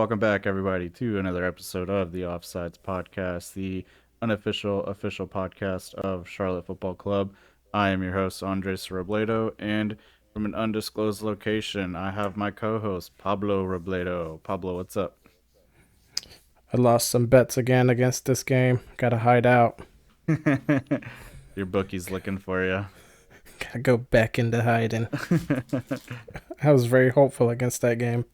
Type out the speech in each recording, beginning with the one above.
Welcome back, everybody, to another episode of the Offsides Podcast, the unofficial official podcast of Charlotte Football Club. I am your host, Andres Robledo, and from an undisclosed location, I have my co-host, Pablo Robledo. Pablo, what's up? I lost some bets again against this game. Gotta hide out. Your bookie's looking for you. Gotta go back into hiding. I was very hopeful against that game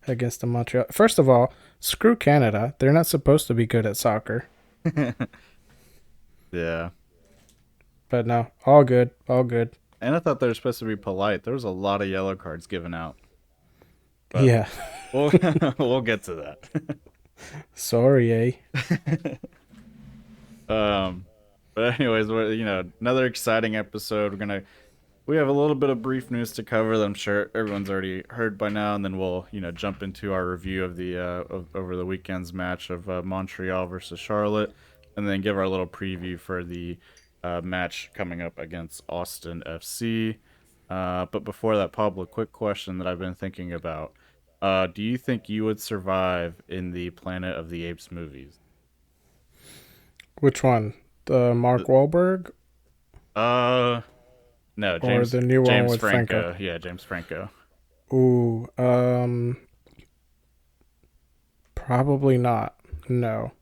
against the Montreal. First of all, screw Canada. They're not supposed to be good at soccer. Yeah. But no, all good. All good. And I thought they were supposed to be polite. There was a lot of yellow cards given out, but Yeah. we'll we'll get to that. Sorry, eh? Um, but anyways, another exciting episode. We have a little bit of brief news to cover that I'm sure everyone's already heard by now, and then we'll jump into our review of the over the weekend's match of Montreal versus Charlotte, and then give our little preview for the match coming up against Austin FC. But before that, Pablo, quick question that I've been thinking about. Do you think you would survive in the Planet of the Apes movies? Which one? The Mark Wahlberg Uh, no, or James the new one James with Franco? Franco. Yeah, James Franco. Ooh, probably not. No.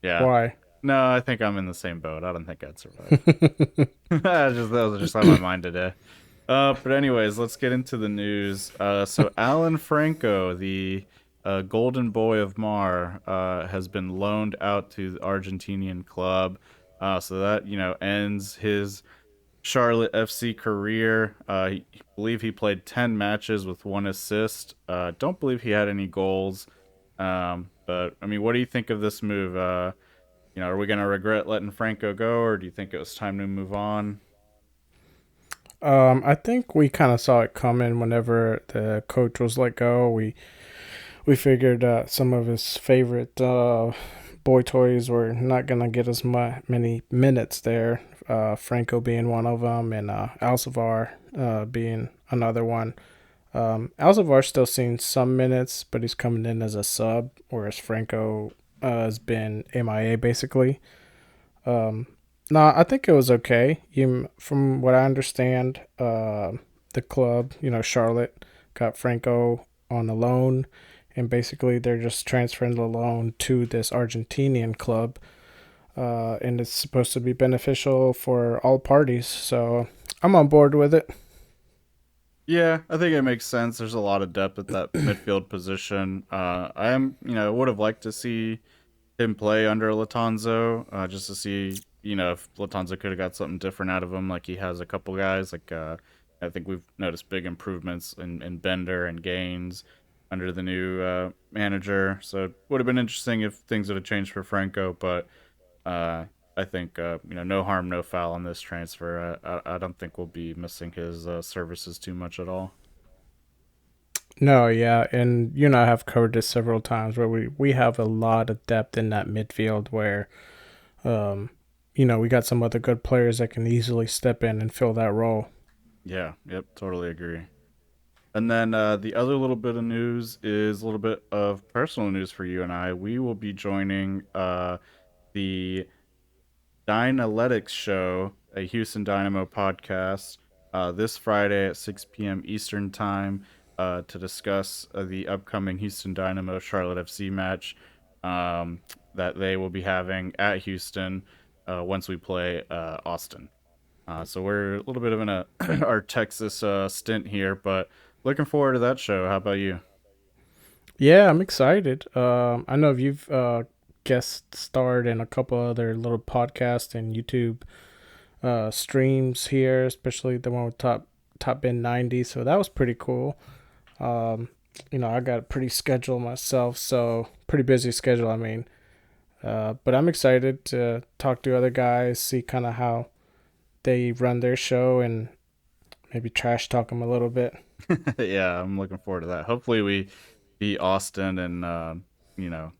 Yeah. Why? No, I think I'm in the same boat. I don't think I'd survive. That was just on my mind today. But anyways, let's get into the news. So Alan Franco, the golden boy of Mar, has been loaned out to the Argentinian club. So that ends his Charlotte FC career. I believe he played 10 matches with one assist. Don't believe he had any goals. But I mean, what do you think of this move? Are we gonna regret letting Franco go, or do you think it was time to move on? I think we kind of saw it coming whenever the coach was let go. We figured some of his favorite boy toys were not gonna get as many minutes there. Franco being one of them, and Alcivar being another one. Alcivar's still seeing some minutes, but he's coming in as a sub, whereas Franco has been MIA basically. Um, no, I think it was okay. From what I understand, the club, Charlotte, got Franco on a loan, and basically they're just transferring the loan to this Argentinian club, and it's supposed to be beneficial for all parties. So I'm on board with it. Yeah, I think it makes sense. There's a lot of depth at that midfield position. Would have liked to see him play under Latanzo, just to see, if Latanzo could have got something different out of him. Like he has a couple guys, I think we've noticed big improvements in Bender and Gaines under the new manager. So it would have been interesting if things would have changed for Franco, but I think no harm, no foul on this transfer. I don't think we'll be missing his services too much at all. No, yeah, and I have covered this several times where we have a lot of depth in that midfield where um we got some other good players that can easily step in and fill that role. Yeah, yep, totally agree. And then the other little bit of news is a little bit of personal news for you and I. We will be joining the Dynaletics show, a Houston Dynamo podcast, this Friday at 6 p.m. Eastern Time to discuss the upcoming Houston Dynamo Charlotte FC match that they will be having at Houston once we play Austin. So we're a little bit of in our Texas stint here, but looking forward to that show. How about you? Yeah, I'm excited. I know you've guest starred in a couple other little podcasts and YouTube streams here, especially the one with Top Bin 90. So that was pretty cool. Um, I got a pretty schedule myself, so pretty busy schedule. I mean, but I'm excited to talk to other guys, see kind of how they run their show, and maybe trash talk them a little bit. Yeah, I'm looking forward to that. Hopefully, we beat Austin and you know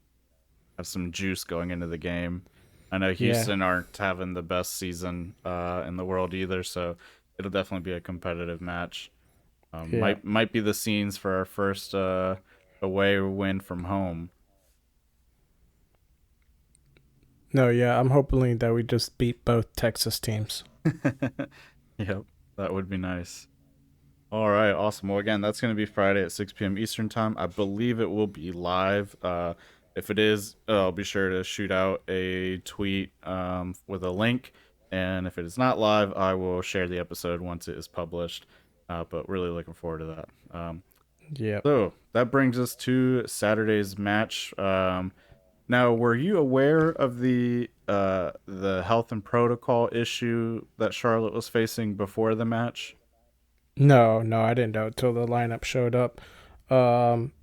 have some juice going into the game. I know Yeah, Houston aren't having the best season in the world either, so it'll definitely be a competitive match. yeah. Might be the scenes for our first away win from home. No, yeah, I'm hoping that we just beat both Texas teams. Yep, that would be nice. All right, awesome. Well, again, that's going to be Friday at 6 p.m. Eastern time. I believe it will be live. If it is, I'll be sure to shoot out a tweet with a link. And if it is not live, I will share the episode once it is published. But really looking forward to that. Yep. So that brings us to Saturday's match. Now, were you aware of the health and protocol issue that Charlotte was facing before the match? No, no, I didn't know until the lineup showed up. Um,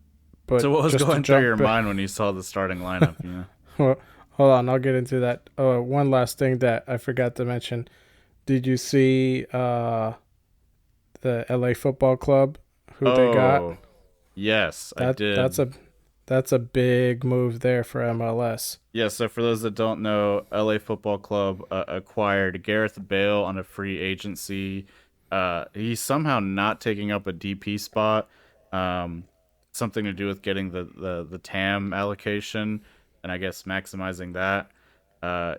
So, but what was just to going through your jump, mind when you saw the starting lineup? You know. hold on, I'll get into that. One last thing that I forgot to mention. Did you see the LA Football Club who they got? Oh, yes, I That that's did. a that's a big move there for MLS. Yeah, so for those that don't know, LA Football Club acquired Gareth Bale on a free agency. He's somehow not taking up a DP spot. Um, Something to do with getting the TAM allocation and I guess maximizing that.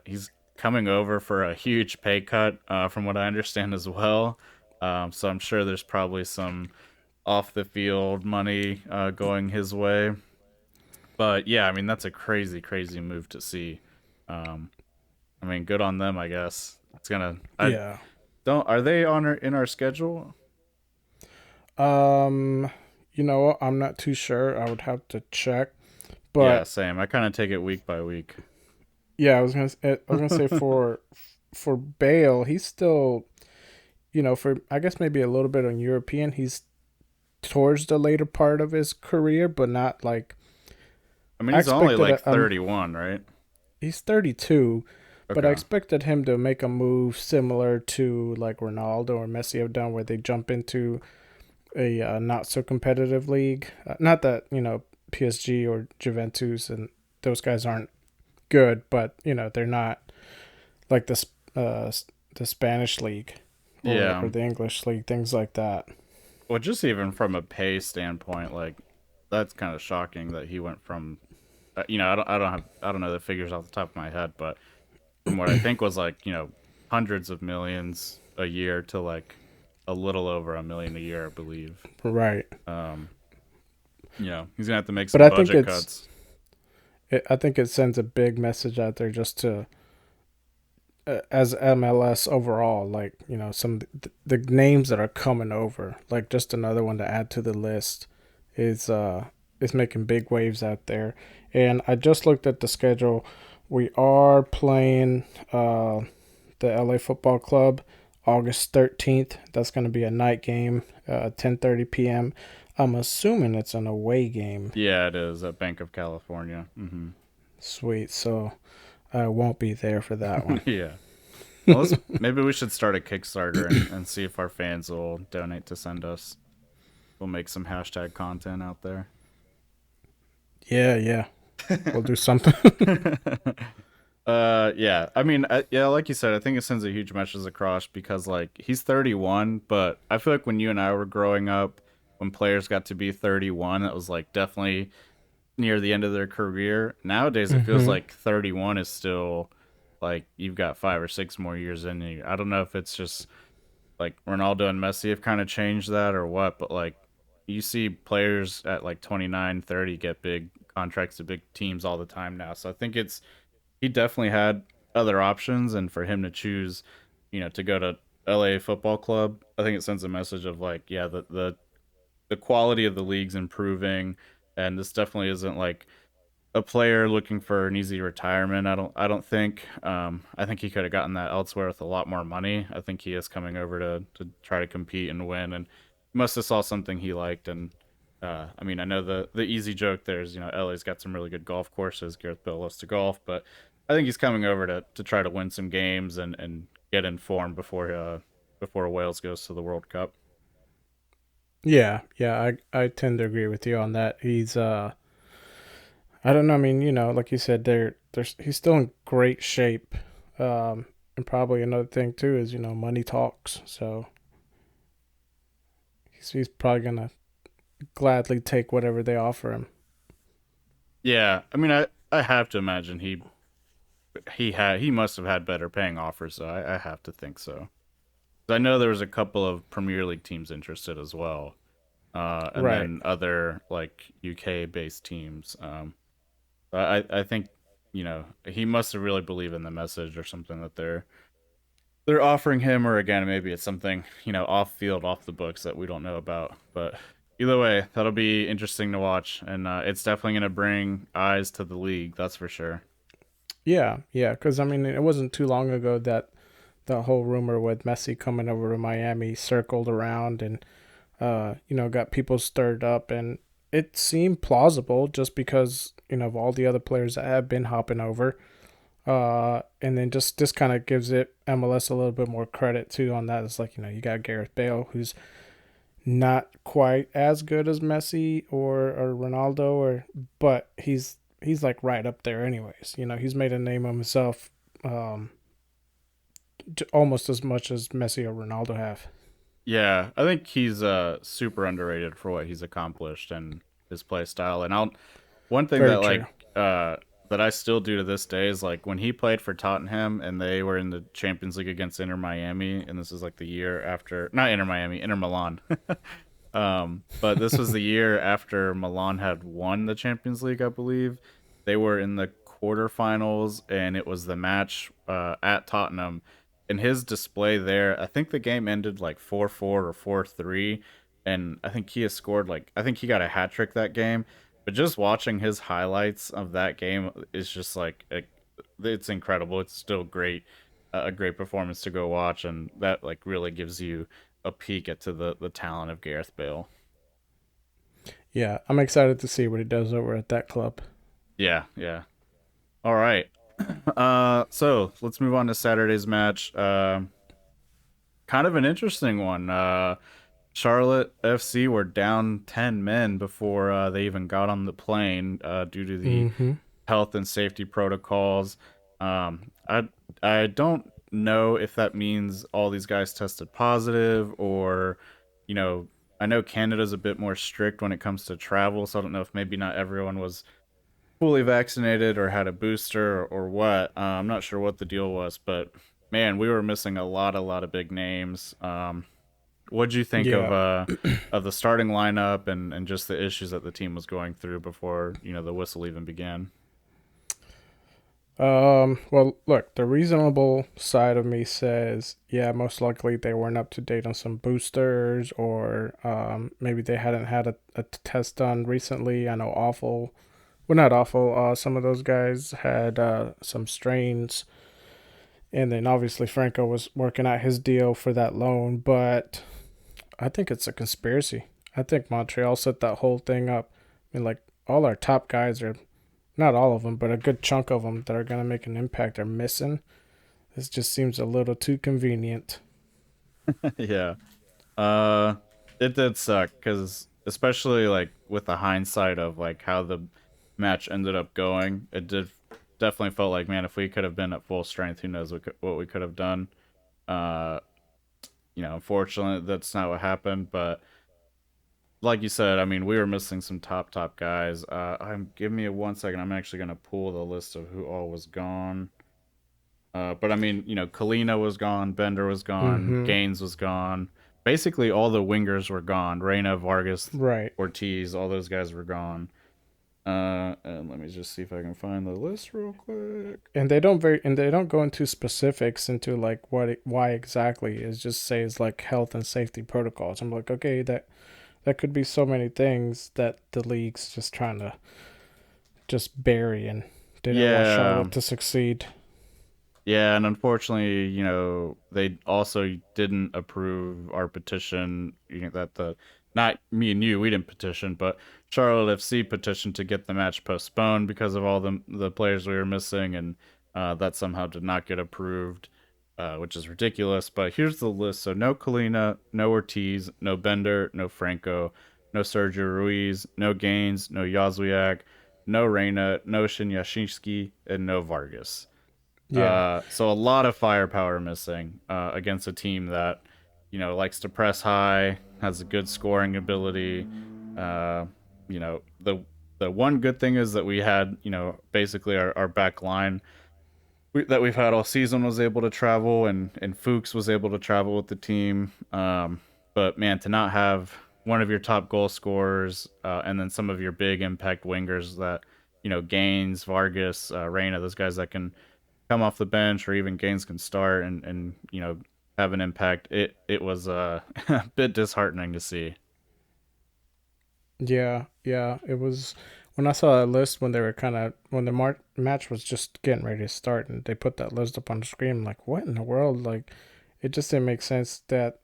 He's coming over for a huge pay cut, from what I understand as well. So I'm sure there's probably some off the field money going his way. But yeah, I mean that's a crazy, crazy move to see. Um, I mean, good on them, I guess. It's gonna. I Yeah. don't. Are they on in our schedule? Um, you know what? I'm not too sure. I would have to check. Yeah, But same. I kind of take it week by week. yeah, I was gonna say for Bale, he's still, for I guess maybe a little bit on European. He's towards the later part of his career, but not like I mean, I he's only expected. like 31, right? He's 32, but I Okay. expected him to make a move similar to like Ronaldo or Messi have done, where they jump into a not so competitive league. Not that PSG or Juventus and those guys aren't good, but they're not like uh, the Spanish league or Yeah. the English league, things like that. Well, just even from a pay standpoint, like that's kind of shocking that he went from, I don't know the figures off the top of my head, but from what I think was like, hundreds of millions a year to like a little over a million a year, I believe. Right. Um, he's gonna have to make But some budget cuts. I think it sends a big message out there just to as MLS overall, like some the names that are coming over, like just another one to add to the list is making big waves out there. And I just looked at the schedule. We are playing the LA Football Club August 13th. That's going to be a night game, 10:30 p.m. I'm assuming it's an away game. Yeah, it is at Bank of California. Sweet. So I won't be there for that one. Yeah. Well, maybe we should start a Kickstarter and see if our fans will donate to send us. We'll make some hashtag content out there. Yeah, yeah. We'll do something. Yeah. I mean, yeah, like you said, I think it sends a huge message across because like he's 31, but I feel like when you and I were growing up, when players got to be 31, it was like definitely near the end of their career. Nowadays, it feels hmm like 31 is still like you've got 5 or 6 more years in you. I don't know if it's just like Ronaldo and Messi have kind of changed that or what, but like you see players at like 29, 30 get big contracts to big teams all the time now. So I think it's he definitely had other options, and for him to choose, to go to LA Football Club, I think it sends a message of like, yeah, the quality of the league's improving, and this definitely isn't like a player looking for an easy retirement. I don't think. I think he could have gotten that elsewhere with a lot more money. I think he is coming over to try to compete and win, and must have saw something he liked. And I mean, I know the easy joke there is LA's got some really good golf courses. Gareth Bale loves to golf, but I think he's coming over to try to win some games and get in form before Wales goes to the World Cup. Yeah, yeah. I tend to agree with you on that. He's I don't know. I mean, like you said, there's he's still in great shape. And probably another thing too is money talks. So he's probably gonna gladly take whatever they offer him. Yeah, I mean, I have to imagine he must have had better paying offers. So I have to think so. I know there was a couple of Premier League teams interested as well, and Right. then other like UK based teams. I think he must have really believed in the message or something that they're offering him, or again maybe it's something off field, off the books that we don't know about. But either way, that'll be interesting to watch, and it's definitely going to bring eyes to the league. That's for sure. Yeah, yeah. Because I mean, it wasn't too long ago that the whole rumor with Messi coming over to Miami circled around and got people stirred up, and it seemed plausible just because of all the other players that have been hopping over. And then just this kind of gives it MLS a little bit more credit too on that. It's like you got Gareth Bale, who's not quite as good as Messi or Ronaldo, but he's like right up there anyways. He's made a name of himself, um, almost as much as Messi or Ronaldo have. Yeah, I think he's super underrated for what he's accomplished and his play style. And I'll one thing Very that true. uh that I still do to this day is like when he played for Tottenham and they were in the Champions League against Inter Miami, and this is like the year after, not Inter Miami, Inter Milan. But this was the year after Milan had won the Champions League, I believe. They were in the quarterfinals, and it was the match at Tottenham. And his display there, I think the game ended like 4-4 or 4-3, and I think he has scored like I think he got a hat trick that game. But just watching his highlights of that game is just like it's incredible. It's still great, a great performance to go watch, and that like really gives you a peek into the talent of Gareth Bale. Yeah, I'm excited to see what he does over at that club. Yeah, yeah. All right. So let's move on to Saturday's match. Kind of an interesting one. Charlotte FC were down 10 men before they even got on the plane due to the Mm-hmm. health and safety protocols. I don't know if that means all these guys tested positive, or you know I know Canada's a bit more strict when it comes to travel, so I don't know if maybe not everyone was fully vaccinated or had a booster, or what. I'm not sure what the deal was, but man, we were missing a lot of big names. What'd you think Yeah. of the starting lineup and just the issues that the team was going through before the whistle even began? Well, look, the reasonable side of me says, yeah, most likely they weren't up to date on some boosters, or maybe they hadn't had a test done recently. I know awful, well, not awful. Some of those guys had some strains, and then obviously Franco was working out his deal for that loan. But I think it's a conspiracy. I think Montreal set that whole thing up. I mean, like all our top guys are, not all of them, but a good chunk of them that are gonna make an impact are missing. This just seems a little too convenient. Yeah. Uh, it did suck because, especially like with the hindsight of like how the match ended up going, it did definitely felt like, man, if we could have been at full strength, who knows what we could have done. Uh, unfortunately, that's not what happened. But like you said, I mean, we were missing some top guys. I'm give me a 1 second. I'm actually gonna pull the list of who all was gone. But I mean, Kalina was gone, Bender was gone, Mm-hmm. Gaines was gone. Basically, all the wingers were gone. Reyna, Vargas, Right. Ortiz, all those guys were gone. And let me just see if I can find the list real quick. And they don't go into specifics into like why exactly. It just says like health and safety protocols. I'm like, okay, that could be so many things that the league's just trying to just bury, and didn't want Yeah, Charlotte to succeed. yeah, and unfortunately, they also didn't approve our petition. That the not me and you, we didn't petition, but Charlotte FC petitioned to get the match postponed because of all the players we were missing, and that somehow did not get approved, which is ridiculous. But here's the list: so no Kalina, no Ortiz, no Bender, no Franco, no Sergio Ruiz, no Gaines, no Yazwiak, no Reyna, no Shinyashinsky, and no Vargas. Yeah. So a lot of firepower missing against a team that likes to press high, has a good scoring ability. The the one good thing is that we had, basically our back line that we've had all season was able to travel, and Fuchs was able to travel with the team. But man, to not have one of your top goal scorers and then some of your big impact wingers that Gaines, Vargas, Reyna, those guys that can come off the bench or even Gaines can start and have an impact. It was a bit disheartening to see. Yeah, yeah. It was when I saw that list when they were kind of when the match was just getting ready to start, and they put that list up on the screen. I'm like, what in the world? Like, it just didn't make sense that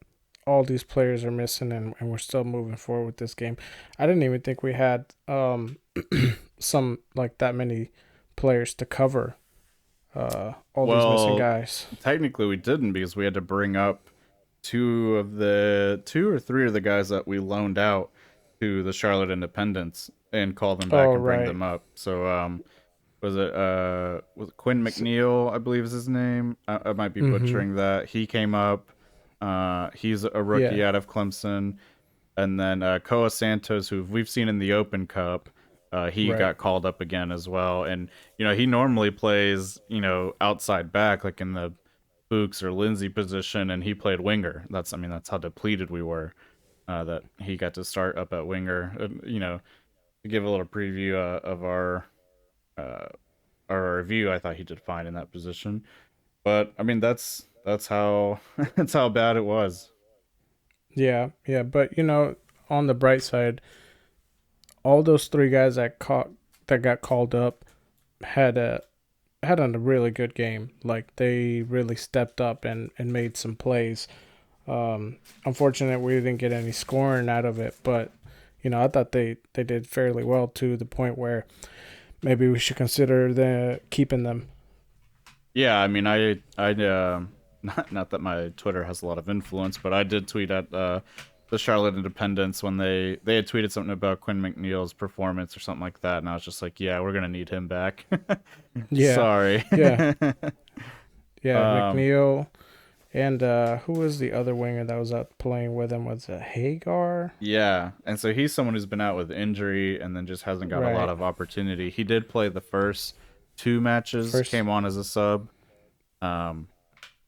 all these players are missing, and we're still moving forward with this game. I didn't even think we had some like that many players to cover all these missing Well, guys. technically we didn't because we had to bring up two or three of the guys that we loaned out to the Charlotte Independents and call them back Oh and bring right. them up. So was Quinn So, McNeil, I believe is his name. I might be mm-hmm. butchering that. He came up. He's a rookie Yeah. out of Clemson. And then Koa Santos, who we've seen in the Open Cup, he Right. got called up again as well. And he normally plays outside back, like in the Fuchs or Lindsay position, and he played winger. That's how depleted we were. That he got to start up at winger. To give a little preview of uh, our review, I thought he did fine in that position. But I mean, that's how that's how bad it was. Yeah. Yeah. But on the bright side, all those three guys that got called up had a really good game. Like they really stepped up and made some plays. Unfortunate we didn't get any scoring out of it, but I thought they did fairly well to the point where maybe we should consider the keeping them. Yeah, I mean, not that my Twitter has a lot of influence, but I did tweet at the Charlotte Independents when they had tweeted something about Quinn McNeil's performance or something like that, and I was just like, yeah, we're gonna need him back. Yeah, Sorry. yeah, yeah. um, McNeil and who was the other winger that was out playing with him? Was it Hagar? yeah, and so he's someone who's been out with injury and then just hasn't got a lot Right. of opportunity. He did play the first two matches, First. came on as a sub. Um,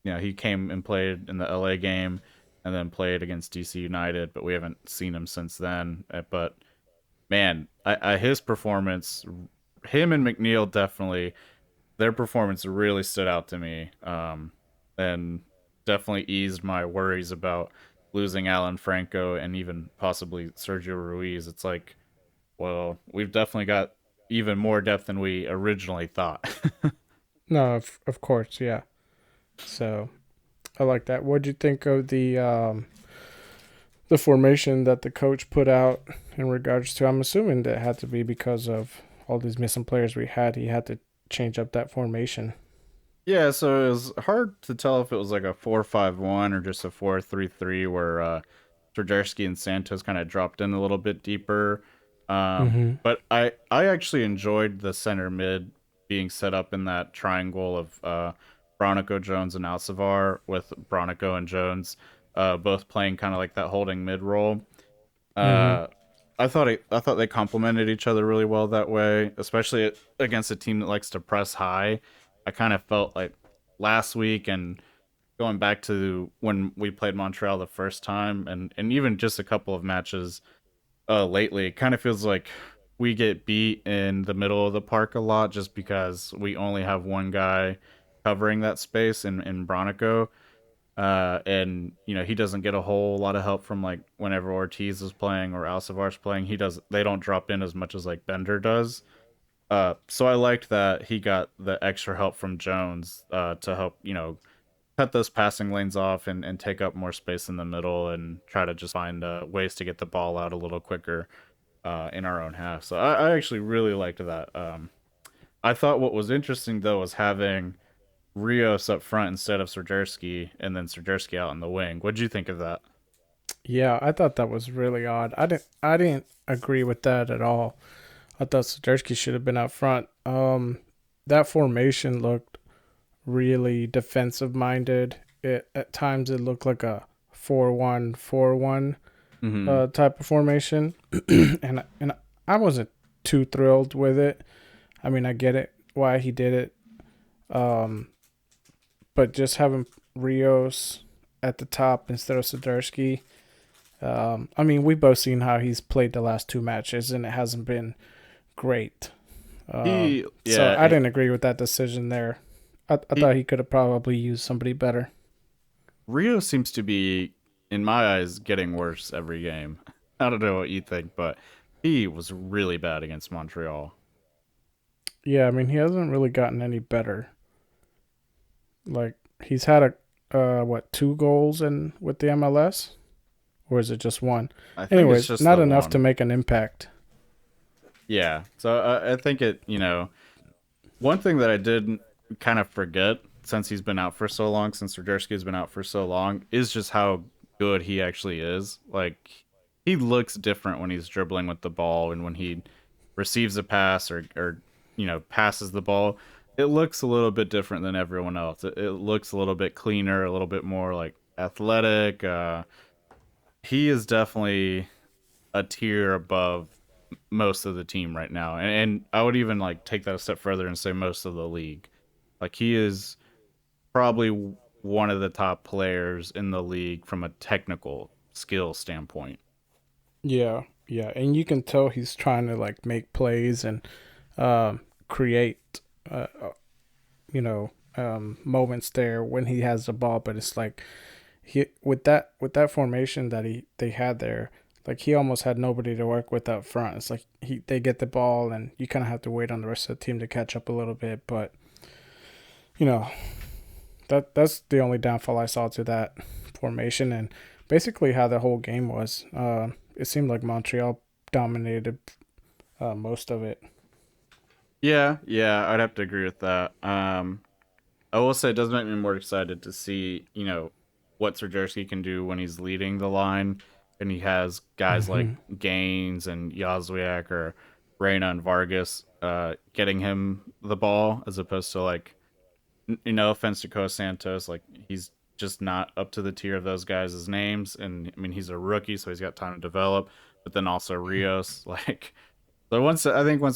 he came and played in the LA game and then played against DC United, but we haven't seen him since then. But man, his performance, him and McNeil definitely, their performance really stood out to me, and definitely eased my worries about losing Alan Franco and even possibly Sergio Ruiz. It's like, well, we've definitely got even more depth than we originally thought. No, of course, yeah. So I like that. What'd you think of the formation that the coach put out in regards to? I'm assuming that had to be because of all these missing players we had. He had to change up that formation. Yeah, so it was hard to tell if it was like a 4-5-1 or just a 4-3-3 where Swiderski and Santos kind of dropped in a little bit deeper. Mm-hmm. But I actually enjoyed the center mid being set up in that triangle of Bronico, Jones, and Alcivar, with Bronico and Jones both playing kind of like that holding mid role. Mm-hmm. Uh, I thought they complemented each other really well that way, especially against a team that likes to press high. I kind of felt like last week and going back to when we played Montreal the first time, and even just a couple of matches lately, it kind of feels like we get beat in the middle of the park a lot just because we only have one guy covering that space in Bronico. And he doesn't get a whole lot of help from like whenever Ortiz is playing or Alcivar's playing. They don't drop in as much as like Bender does. So I liked that he got the extra help from Jones to help cut those passing lanes off and take up more space in the middle and try to just find ways to get the ball out a little quicker in our own half. So I actually really liked that. I thought what was interesting though was having Rios up front instead of Sergerski, and then Sergerski out on the wing. What'd you think of that? Yeah, I thought that was really odd. I didn't agree with that at all. I thought Swiderski should have been out front. That formation looked really defensive minded. It at times it looked like a 4-1-4-1 Mm-hmm. type of formation, and I wasn't too thrilled with it. I mean, I get it why he did it, um, but just having Rios at the top instead of Swiderski. I mean, we both seen how he's played the last two matches, and it hasn't been great. He, So yeah, I didn't agree with that decision there. I he thought he could have probably used somebody better. Rio seems to be, in my eyes, getting worse every game. I don't know what you think, but he was really bad against Montreal. Yeah, I mean, he hasn't really gotten any better. Like he's had a what, two goals in with the MLS, or is it just one? I think it's Anyways, just not the enough to one. make an impact. Yeah. So I think one thing that I did kind of forget since he's been out for so long, since Serderski's been out for so long, is just how good he actually is. Like, he looks different when he's dribbling with the ball and when he receives a pass or passes the ball. It looks a little bit different than everyone else. It looks a little bit cleaner, a little bit more like athletic. He is definitely a tier above most of the team right now, and I would even like take that a step further and say most of the league. Like, he is probably one of the top players in the league from a technical skill standpoint. Yeah, yeah, and you can tell he's trying to like make plays and create, uh, uh, moments there when he has the ball. But it's like he with that formation that they had there, like he almost had nobody to work with up front. It's like they get the ball and you kind of have to wait on the rest of the team to catch up a little bit. But you know that's the only downfall I saw to that formation and basically how the whole game was. It seemed like Montreal dominated most of it. Yeah, yeah, I'd have to agree with that. I will say it does make me more excited to see, what Serderski can do when he's leading the line and he has guys like Mm-hmm. Gaines and Yazwiak or Reyna and Vargas getting him the ball as opposed to like, no offense to Coa Santos, like he's just not up to the tier of those guys' names. And I mean, he's a rookie, so he's got time to develop. But then also Rios, like, so once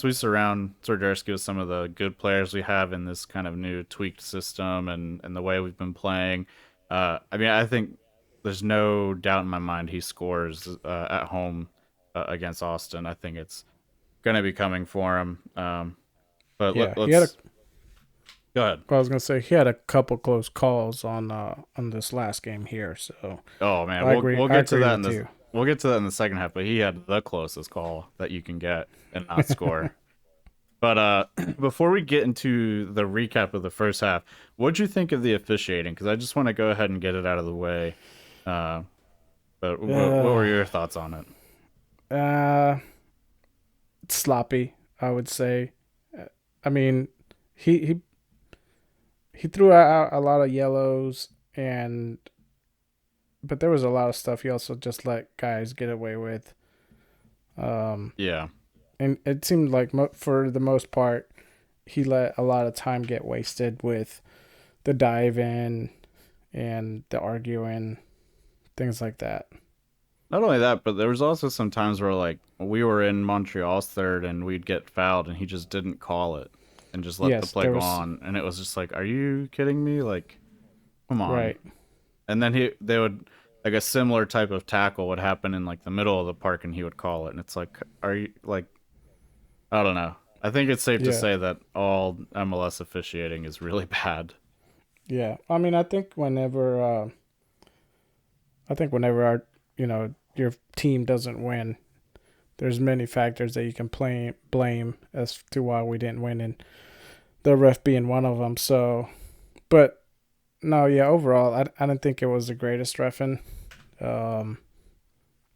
we surround Swiderski with some of the good players we have in this kind of new tweaked system and the way we've been playing, I mean, I think there's no doubt in my mind he scores at home against Austin. I think it's gonna be coming for him. But Yeah, he had a. let's go ahead. Well, I was gonna say he had a couple close calls on this last game here, so Oh man, I agree. we'll I get to agree that in with this. you. We'll get to that in the second half. But he had the closest call that you can get and not score. But before we get into the recap of the first half, what'd you think of the officiating? Because I just want to go ahead and get it out of the way. Uh, but what were uh, your thoughts on it? uh, Sloppy, I would say. I mean, he he he threw out a lot of yellows, and but there was a lot of stuff he also just let guys get away with. Um, Yeah, and it seemed like for the most part, he let a lot of time get wasted with the dive in and the arguing, things like that. not only that, but there was also some times where like we were in Montreal's third and we'd get fouled and he just didn't call it and just let the Yes, play there go was on, and it was just like, are you kidding me? Like, come on. right. And then they would, like, a similar type of tackle would happen in like the middle of the park and he would call it, and it's like, are you like, I don't know. I think it's safe to Yeah, say that all MLS officiating is really bad. yeah. I mean, I think whenever our your team doesn't win, there's many factors that you can blame as to why we didn't win, and the ref being one of them. So, but no, yeah. Overall, I didn't think it was the greatest refing, um,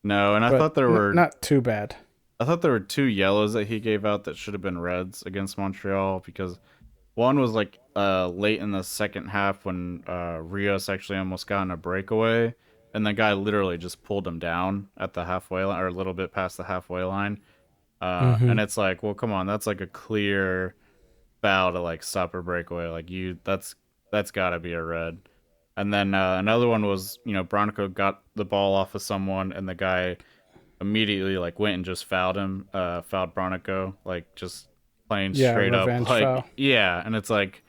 No, and but not too bad. I thought there were two yellows that he gave out that should have been reds against Montreal, because one was like late in the second half when Rios actually almost got in a breakaway, and the guy literally just pulled him down at the halfway line or a little bit past the halfway line. Mm-hmm. And it's like, well, come on, that's like a clear foul to like stop a breakaway. Like, that's got to be a red. And then another one was, Bronco got the ball off of someone, and the guy immediately like went and just fouled him, fouled Bronico, like just playing Yeah, straight up, revenge like foul. yeah. And it's like,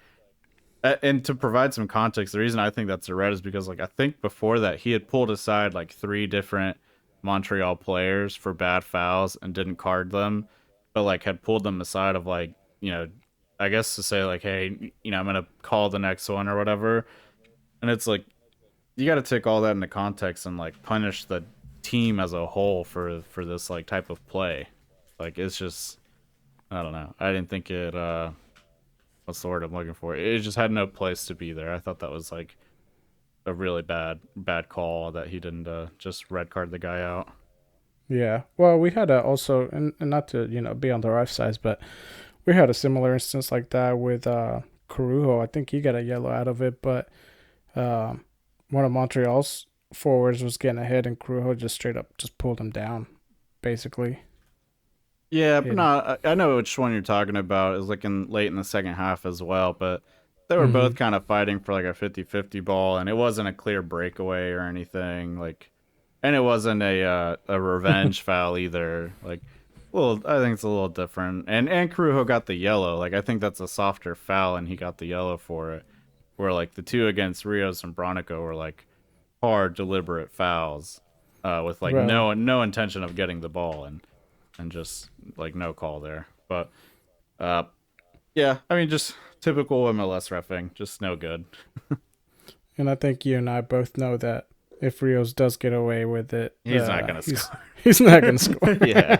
and to provide some context, the reason I think that's a red is because like I think before that he had pulled aside like three different Montreal players for bad fouls and didn't card them, but like had pulled them aside of like I guess to say like, hey, I'm gonna call the next one or whatever. And it's like you got to take all that into context and like punish the team as a whole for this like type of play. Like it's just I don't know. I didn't think it. What's the word I'm looking for? It just had no place to be there. I thought that was like a really bad call that he didn't just red card the guy out. Yeah. Well, we had a also, and not to be on the rough side, but we had a similar instance like that with Carujo. I think he got a yellow out of it, but um, one of Montreal's forwards was getting ahead, and Carujo just straight up just pulled him down, basically. Yeah, but And no, I know which one you're talking about. It was like in late in the second half as well, but they were mm-hmm. both kind of fighting for like a 50-50 ball, and it wasn't a clear breakaway or anything. Like, and it wasn't a revenge foul either. Like, well, I think it's a little different. And Carujo got the yellow. Like, I think that's a softer foul, and he got the yellow for it. Where like the two against Rios and Bronico were like hard, deliberate fouls, with like Right. no intention of getting the ball and just like no call there. But uh, yeah, I mean, just typical MLS refing, just no good. And I think you and I both know that if Rios does get away with it, He's not gonna score. he's not gonna score. Yeah,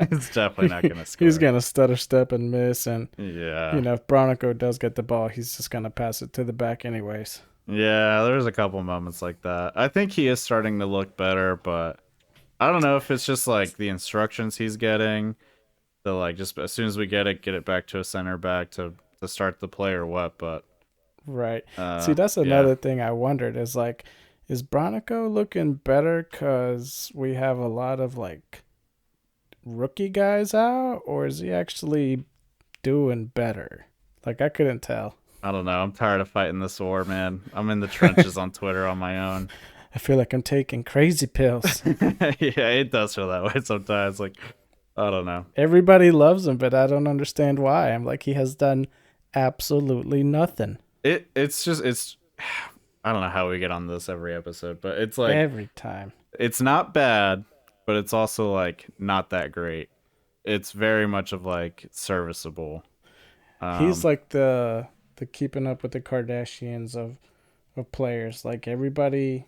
he's definitely not gonna He's score. gonna stutter step and miss, and Yeah, if Bronico does get the ball, he's just gonna pass it to the back anyways. yeah. There's a couple moments like that. I think he is starting to look better, but I don't know if it's just like the instructions he's getting. To like just as soon as we get it back to a center back to start the play or what. But Right. See, that's yeah, another thing I wondered is like, is Bronico looking better because we have a lot of like rookie guys out, or is he actually doing better? Like, I couldn't tell. I don't know. I'm tired of fighting this war, man. I'm in the trenches on Twitter on my own. I feel like I'm taking crazy pills. Yeah, it does feel that way sometimes. Like I don't know. Everybody loves him, but I don't understand why. I'm like, he has done absolutely nothing It's just it's I don't know how we get on this every episode, but it's like every time. it's not bad, but it's also like not that great. It's very much of like serviceable. He's Um like the keeping up with the Kardashians of players. Like everybody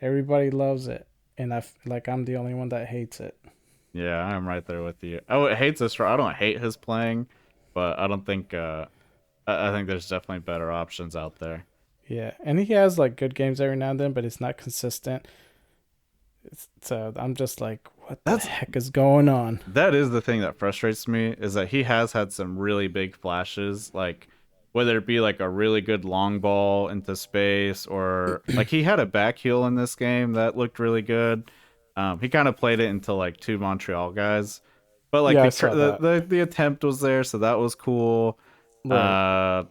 loves it, and like I'm the only one that hates it. yeah, I'm right there with you. I hate this. I don't hate his playing, but I don't think I think there's definitely better options out there. Yeah, and he has like good games every now and then, but it's not consistent. So I'm just like, what the That's heck is going on? that is the thing that frustrates me is that he has had some really big flashes, like whether it be like a really good long ball into space or like he had a back heel in this game that looked really good. He kind of played it into like two Montreal guys, but like Yeah, I saw that. the attempt was there, so that was cool. Right, Uh,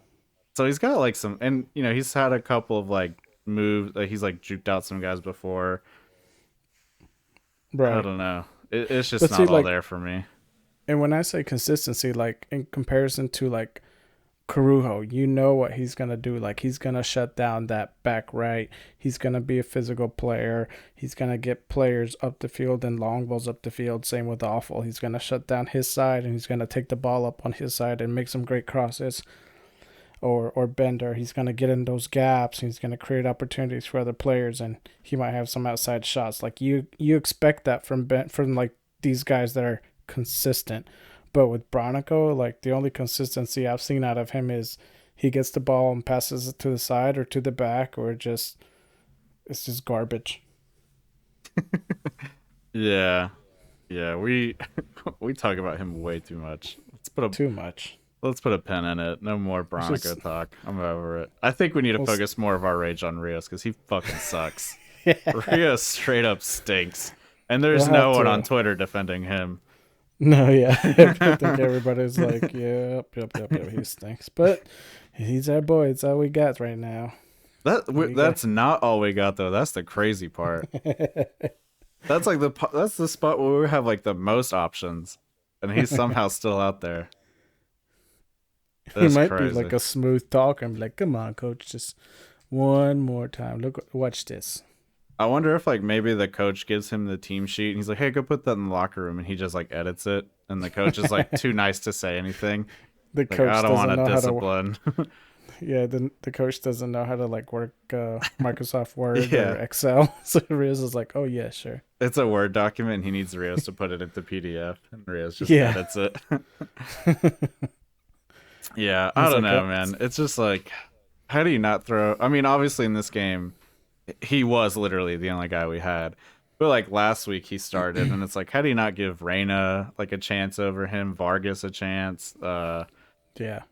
so he's got like some, and he's had a couple of like moves. Like he's like juked out some guys before. I right. don't know. It's just But see, not all like, there for me. and when I say consistency, like in comparison to like Carujo, you know what he's gonna do. Like he's gonna shut down that back right. He's gonna be a physical player. He's gonna get players up the field and long balls up the field. Same with Awful. He's gonna shut down his side and he's gonna take the ball up on his side and make some great crosses. Or Bender, he's gonna get in those gaps. And he's gonna create opportunities for other players, and he might have some outside shots. Like you expect that from like these guys that are consistent. But with Bronico, like the only consistency I've seen out of him is he gets the ball and passes it to the side or to the back, or just it's just garbage. Yeah, yeah. We we talk about him way too much. Too much. Let's put a pin in it. No more It's just Bronico talk. I'm over it. I think we need to well, focus more of our rage on Rios because he fucking sucks. yeah, Rios straight up stinks, and we'll there's have no one on to. Twitter defending him. No, yeah, I think everybody's like, yep, he stinks, but he's our boy. It's all we got right now. We got That's not all we got though. That's the crazy part. That's like that's the spot where we have like the most options, and he's somehow still out there. He That's might be crazy. like a smooth talker and be like, "Come on, coach, just one more time. Look, watch this." I wonder if like maybe the coach gives him the team sheet and he's like, "Hey, go put that in the locker room," and he just like edits it, and the coach is like too nice to say anything. The Like, I coach don't want doesn't to know how to. discipline. Yeah, the coach doesn't know how to like work Microsoft Word or Yeah, Excel. So Rios is like, "Oh yeah, sure." it's a Word document. And he needs Rios to put it into PDF, and Rios just Yeah. edits it. Yeah, I He's don't like, know, man. It's just like, how do you not throw? I mean, obviously in this game, he was literally the only guy we had. But like last week, he started, and it's like, how do you not give Reyna like a chance over him, Vargas a chance, yeah,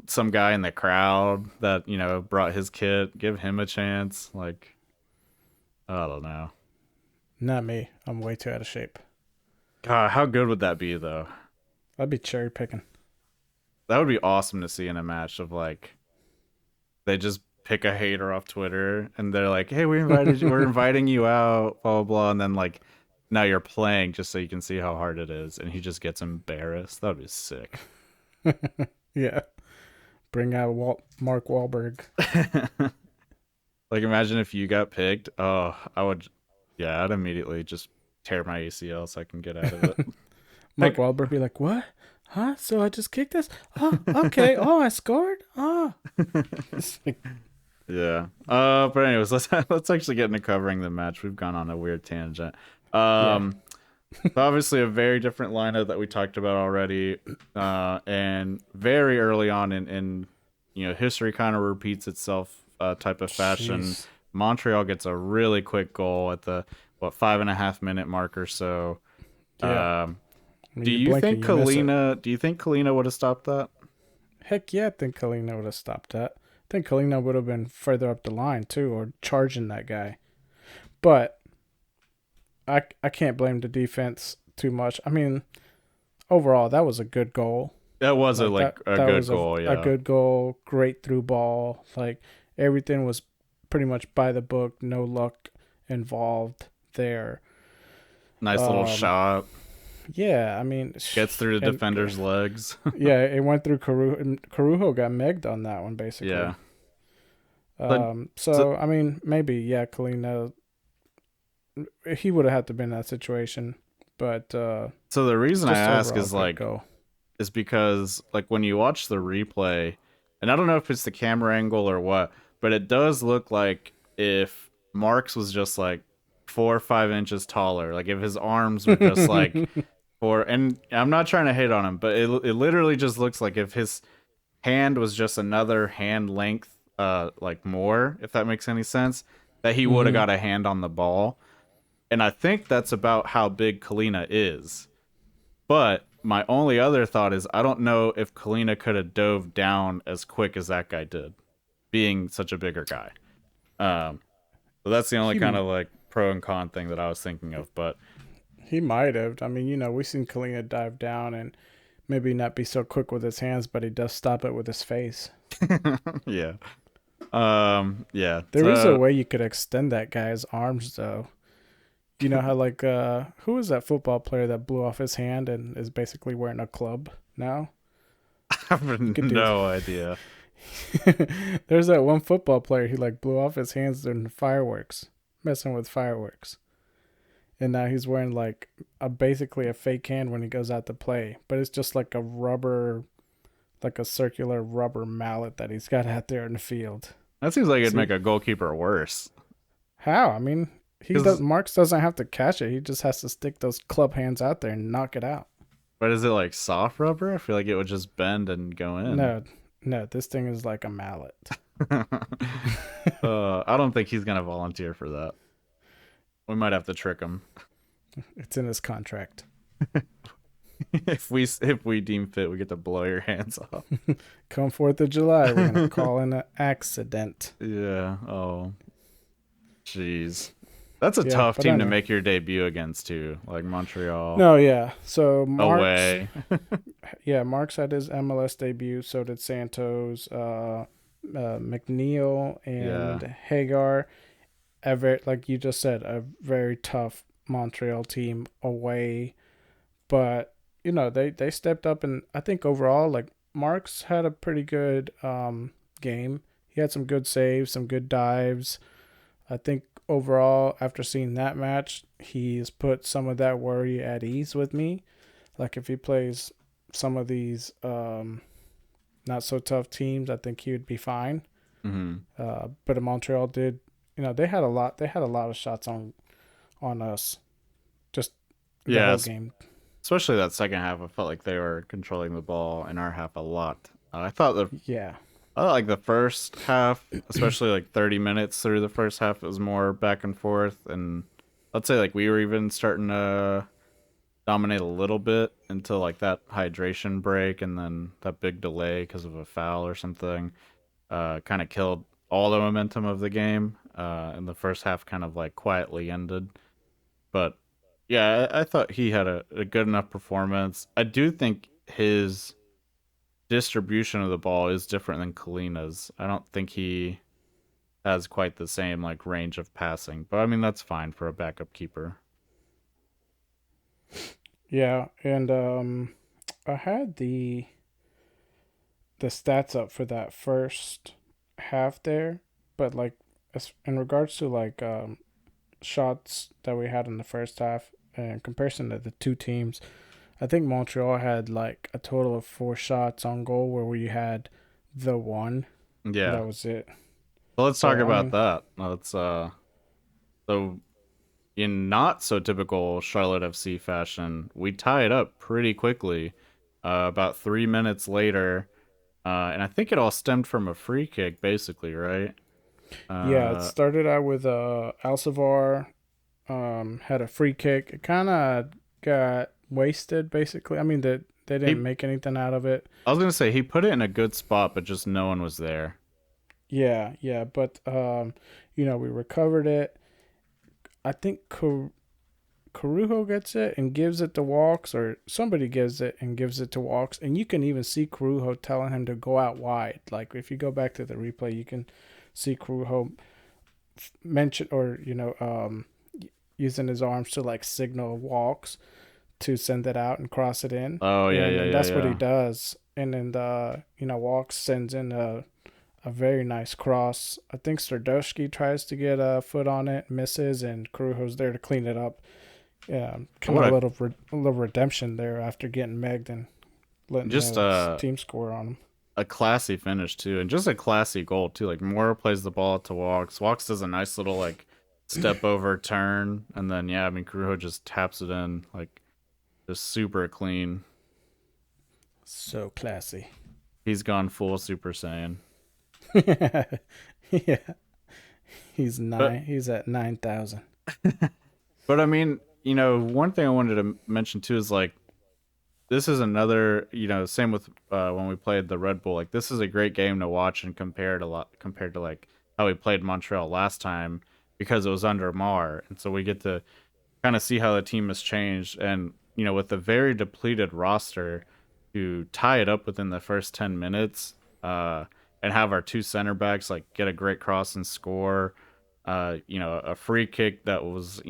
some guy in the crowd that brought his kit, give him a chance? Like, I don't know. not me. I'm way too out of shape. God, how good would that be though? I'd be cherry picking. That would be awesome to see in a match of like they just pick a hater off Twitter and they're like, "Hey, we're inviting you out, blah blah blah," and then like now you're playing just so you can see how hard it is, and he just gets embarrassed. That would be sick. Yeah, bring out Mark Wahlberg. Like imagine if you got picked. Oh, I would. Yeah, I'd immediately just tear my ACL so I can get out of it. Mark Like, Wahlberg be like, "What? Huh? So I just kicked this? Oh, okay. Oh, I scored. Oh." It's like, yeah. But anyways, let's actually get into covering the match. We've gone on a weird tangent. yeah. Um, Obviously a very different lineup that we talked about already, and very early on in history kind of repeats itself type of fashion. Jeez. Montreal gets a really quick goal at the 5.5 minute mark or so. Yeah. Um, I mean, you blink and you miss it. Do you think Kalina would have stopped that? Heck yeah, I think Kalina would have stopped that. I think Kalina would have been further up the line too, or charging that guy. But I can't blame the defense too much. I mean, overall, that was a good goal. That was a Like like a that good was goal, a yeah. good goal, great through ball. Like everything was pretty much by the book, no luck involved there. Nice little Um, shot. yeah, I mean, Gets through the and defender's legs. yeah, it went through Carujo. And Carujo got megged on that one basically. Yeah. But so So I mean, maybe yeah, Kalina, he would have had to be in that situation, but so the reason I just ask overall is great like goal. is because like when you watch the replay, and I don't know if it's the camera angle or what, but it does look like if Marks was just like 4 or 5 inches taller, like if his arms were just like four. And I'm not trying to hate on him, but it literally just looks like if his hand was just another hand length, like more, if that makes any sense, that he would have hmm got a hand on the ball. And I think that's about how big Kalina is. But my only other thought is I don't know if Kalina could have dove down as quick as that guy did, being such a bigger guy. Um, so that's the only He kind of like pro and con thing that I was thinking of. But he might have. I mean, we've seen Kalina dive down and maybe not be so quick with his hands, but he does stop it with his face. yeah, yeah. There is a way you could extend that guy's arms though. You know how like who was that football player that blew off his hand and is basically wearing a club now? I You have could do. no idea. There's that one football player who like blew off his hands during fireworks, messing with fireworks, and now he's wearing like a basically a fake hand when he goes out to play, but it's just like a rubber, like a circular rubber mallet that he's got out there in the field. That seems like it'd See make a goalkeeper worse. how? I mean, he does. Because, Marks doesn't have to catch it. He just has to stick those club hands out there and knock it out. but is it like soft rubber? I feel like it would just bend and go in. No, no, this thing is like a mallet. I don't think he's gonna volunteer for that. We might have to trick him. It's in his contract. If we deem fit, we get to blow your hands off. Come 4th of July, we're gonna call in an accident. Yeah. Oh, jeez. That's a Yeah, tough but team to anyway. make your debut against too. Like Montreal No, yeah. So Marks, away. yeah, Marks had his MLS debut. So did Santos, McNeil, Yeah. and Hagar. A very, like you just said, a very tough Montreal team away, but they stepped up, and I think overall, like, Marks had a pretty good game. He had some good saves, some good dives. I think overall, after seeing that match, he's put some of that worry at ease with me. Like, if he plays some of these not so tough teams, I think he would be fine. Hmm. But Montreal did, they had a lot. They had a lot of shots on us just the Yeah, whole game. especially that second half. I felt like they were controlling the ball in our half a lot. I thought Yeah, I thought like the first half, especially like 30 minutes through the first half, it was more back and forth, and let's say like we were even starting to dominate a little bit until like that hydration break, and then that big delay because of a foul or something kind of killed all the momentum of the game. And the first half kind of like quietly ended. But yeah, I thought he had a good enough performance. I do think his distribution of the ball is different than Kalina's. I don't think he has quite the same like range of passing, but I mean that's fine for a backup keeper. yeah, and I had the stats up for that first half there, but like, as in regards to like shots that we had in the first half in comparison to the two teams, I think Montreal had like a total of 4 shots on goal where we had the one. Yeah. That was it. So let's talk So I about mean, that. Let's so in not so typical Charlotte FC fashion, we tie it up pretty quickly. About 3 minutes later, and I think it all stemmed from a free kick, basically, right? yeah, it Uh, started out with Alcivar had a free kick. It kind of got wasted basically. I mean, they didn't he, make anything out of it. I was gonna say he put it in a good spot, but just no one was there. Yeah, yeah, but we recovered it. I think Carujo gets it and gives it to Walks, or somebody gives it and gives it to Walks, and you can even see Carujo telling him to go out wide. Like, if you go back to the replay, you can see Carujo mention, or using his arms to like signal Walks to send it out and cross it in, Oh yeah, and yeah, then yeah, that's what he yeah. does. And then Walks sends in a very nice cross. I think Stardowski tries to get a foot on it, misses, and Carujo's there to clean it up. Yeah, kind What of a little redemption there after getting megged and letting just his team score on him. a classy finish too, and just a classy goal too. Like Moore plays the ball to Walks. Walks does a nice little like step over turn, and then yeah, I mean Kuruho just taps it in like just super clean. So classy. He's gone full Super Saiyan. Yeah, But He's at 9,000. but I mean, one thing I wanted to mention too is like this is another, same with when we played the Red Bull. Like this is a great game to watch and compared to like how we played Montreal last time because it was under Mar, and so we get to kind of see how the team has changed. And with a very depleted roster, to tie it up within the first 10 minutes, and have our two center backs like get a great cross and score. A free kick that was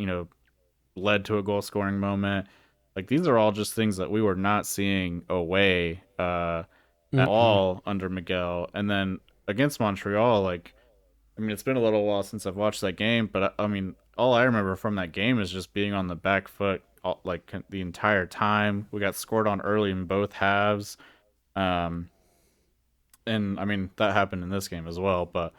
led to a goal scoring moment. Like these are all just things that we were not seeing away at Mm-mm. all under Miguel. And then against Montreal, like I mean, it's been a little while since I've watched that game, but I mean, all I remember from that game is just being on the back foot like the entire time. We got scored on early in both halves, um, and I mean that happened in this game as well. But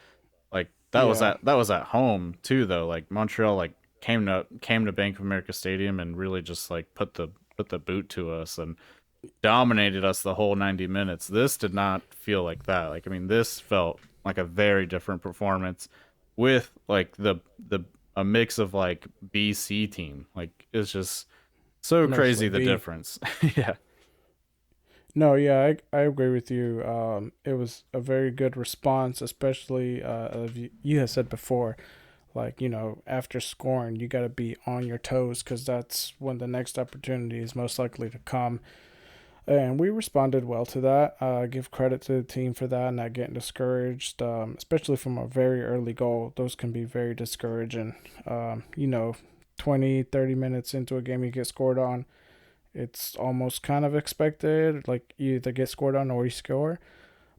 like Yeah. that was at home too, though. Like Montreal like came to Bank of America Stadium and really just like put the boot to us and dominated us the whole 90 minutes. This did not feel like that. Like I mean, this felt like a very different performance with like the a mix of like BC team. Like it's just so Mostly crazy the B. difference. Yeah. No, yeah, I agree with you. It was a very good response, especially you had said before, like, after scoring, you got to be on your toes because that's when the next opportunity is most likely to come. And we responded well to that. Give credit to the team for that, not getting discouraged, especially from a very early goal. Those can be very discouraging. 20, 30 minutes into a game you get scored on, it's almost kind of expected. Like you either get scored on or you score.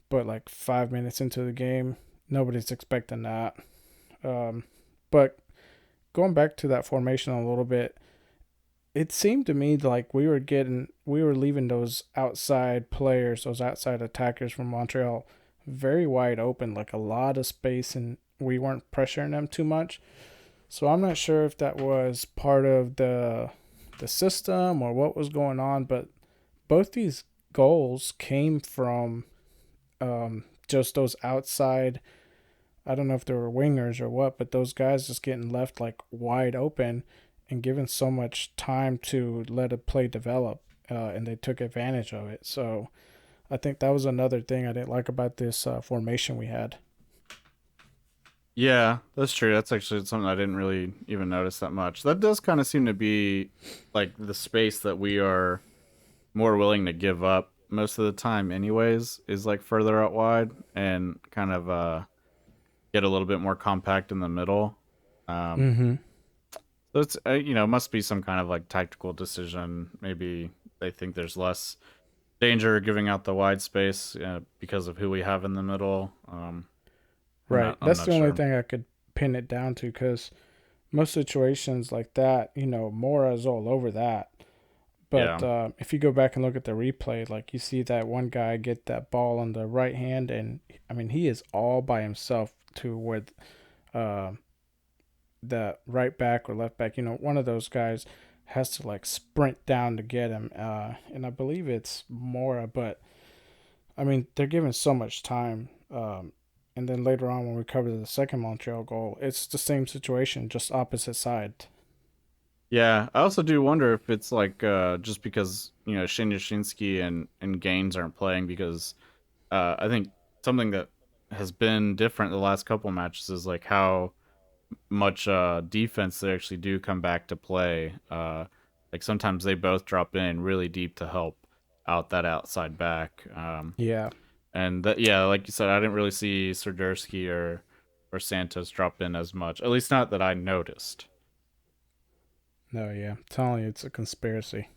But like 5 minutes into the game, nobody's expecting that. Um, but going back to that formation a little bit, it seemed to me like we were leaving those outside players, those outside attackers from Montreal very wide open, like a lot of space, and we weren't pressuring them too much. So I'm not sure if that was part of the system or what was going on, but both these goals came from just those outside. I don't know if they were wingers or what, but those guys just getting left like wide open and given so much time to let a play develop, and they took advantage of it. So I think that was another thing I didn't like about this formation we had. Yeah, that's true. That's actually something I didn't really even notice that much. That does kind of seem to be like the space that we are more willing to give up most of the time anyways, is like further out wide and kind of get a little bit more compact in the middle. Um Mm-hmm. so it's must be some kind of like tactical decision. Maybe they think there's less danger giving out the wide space because of who we have in the middle. I'm Right. not I'm That's not the only sure. thing I could pin it down to because most situations like that, Mora's all over that. But Yeah. if you go back and look at the replay, like you see that one guy get that ball on the right hand, and I mean he is all by himself to where uh, the right back or left back, one of those guys has to like sprint down to get him. And I believe it's Mora, but I mean they're given so much time. And then later on when we cover the second Montreal goal, it's the same situation, just opposite side. Yeah, I also do wonder if it's like just because Shin Yashinsky and Gaines aren't playing because I think something that has been different the last couple matches is like how much defense they actually do come back to play. Like sometimes they both drop in really deep to help out that outside back. Yeah, And that yeah, like you said, I didn't really see Serdersky or Santos drop in as much. At least not that I noticed. no, yeah, I'm telling you, it's a conspiracy.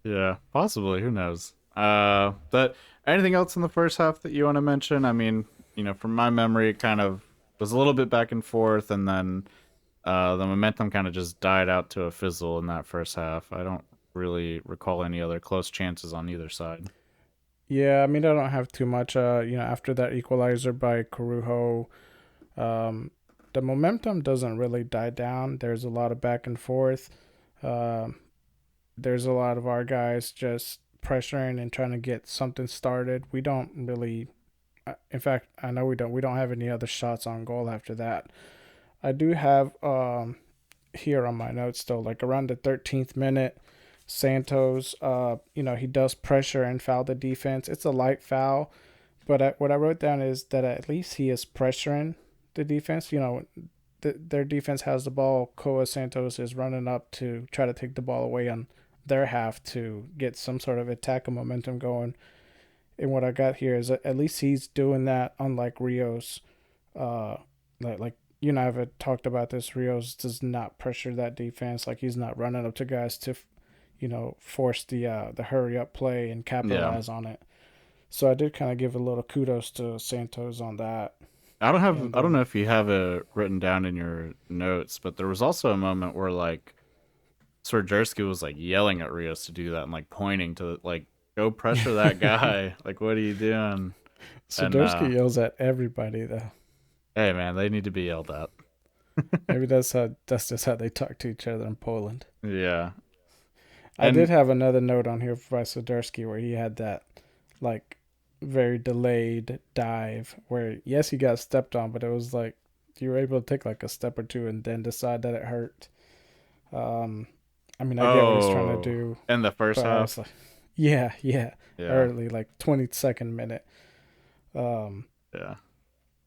Yeah, possibly. Who knows? But anything else in the first half that you want to mention? I mean, from my memory, it kind of was a little bit back and forth, and then the momentum kind of just died out to a fizzle in that first half. I don't really recall any other close chances on either side. Yeah, I mean I don't have too much. After that equalizer by Corujo, um, the momentum doesn't really die down. There's a lot of back and forth. Um, there's a lot of our guys just pressuring and trying to get something started. We don't really, in fact, I know we don't. We don't have any other shots on goal after that. I do have here on my notes though, like around the 13th minute, Santos, he does pressure and foul the defense. It's a light foul, but what I wrote down is that at least he is pressuring the defense. Their defense has the ball. Koa Santos is running up to try to take the ball away on their half to get some sort of attack and momentum going. And what I got here is at least he's doing that, unlike Rios. Uh, like you and I have talked about this. Rios does not pressure that defense. Like he's not running up to guys to, force the hurry up play and Yeah, capitalize on it. So I did kind of give a little kudos to Santos on that. And I don't know if you have it written down in your notes, but there was also a moment where like Swiderski was like yelling at Rios to do that and like pointing to like go pressure that guy. Like what are you doing? And Sadursky yells at everybody though. hey man, they need to be yelled at. Maybe that's just how they talk to each other in Poland. Yeah. I did And have another note on here by Sadursky where he had that like very delayed dive where yes he got stepped on, but it was like you were able to take like a step or two and then decide that it hurt. Um, I mean I get what he's trying to oh, do, in the first but I was half. like, yeah, yeah, Yeah. early like 22nd minute. Um, Yeah.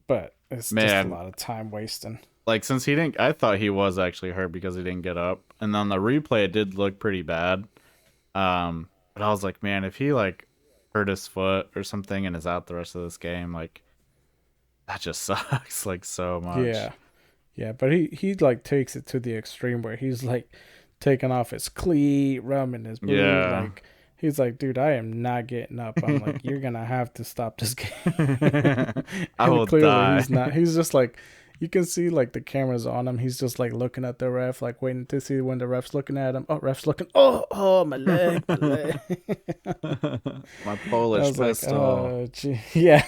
but it's just a Man, lot of time wasting. like since he didn't I thought he was actually hurt because he didn't get up. And on the replay it did look pretty bad. But I was like, man, if he like hurt his foot or something and is out the rest of this game, like that just sucks like so much. Yeah, Yeah, but he like takes it to the extreme where he's like taking off his cleat, rubbing his boot, Yeah. like he's like, dude, I am not getting up. I'm like, you're gonna have to stop this game. I And will clearly die. he's not. He's just like, you can see like the cameras on him. He's just like looking at the ref, like waiting to see when the ref's looking at him. Oh, ref's looking. Oh, my leg, my leg. My I Polish was like, pistol. gee, yeah,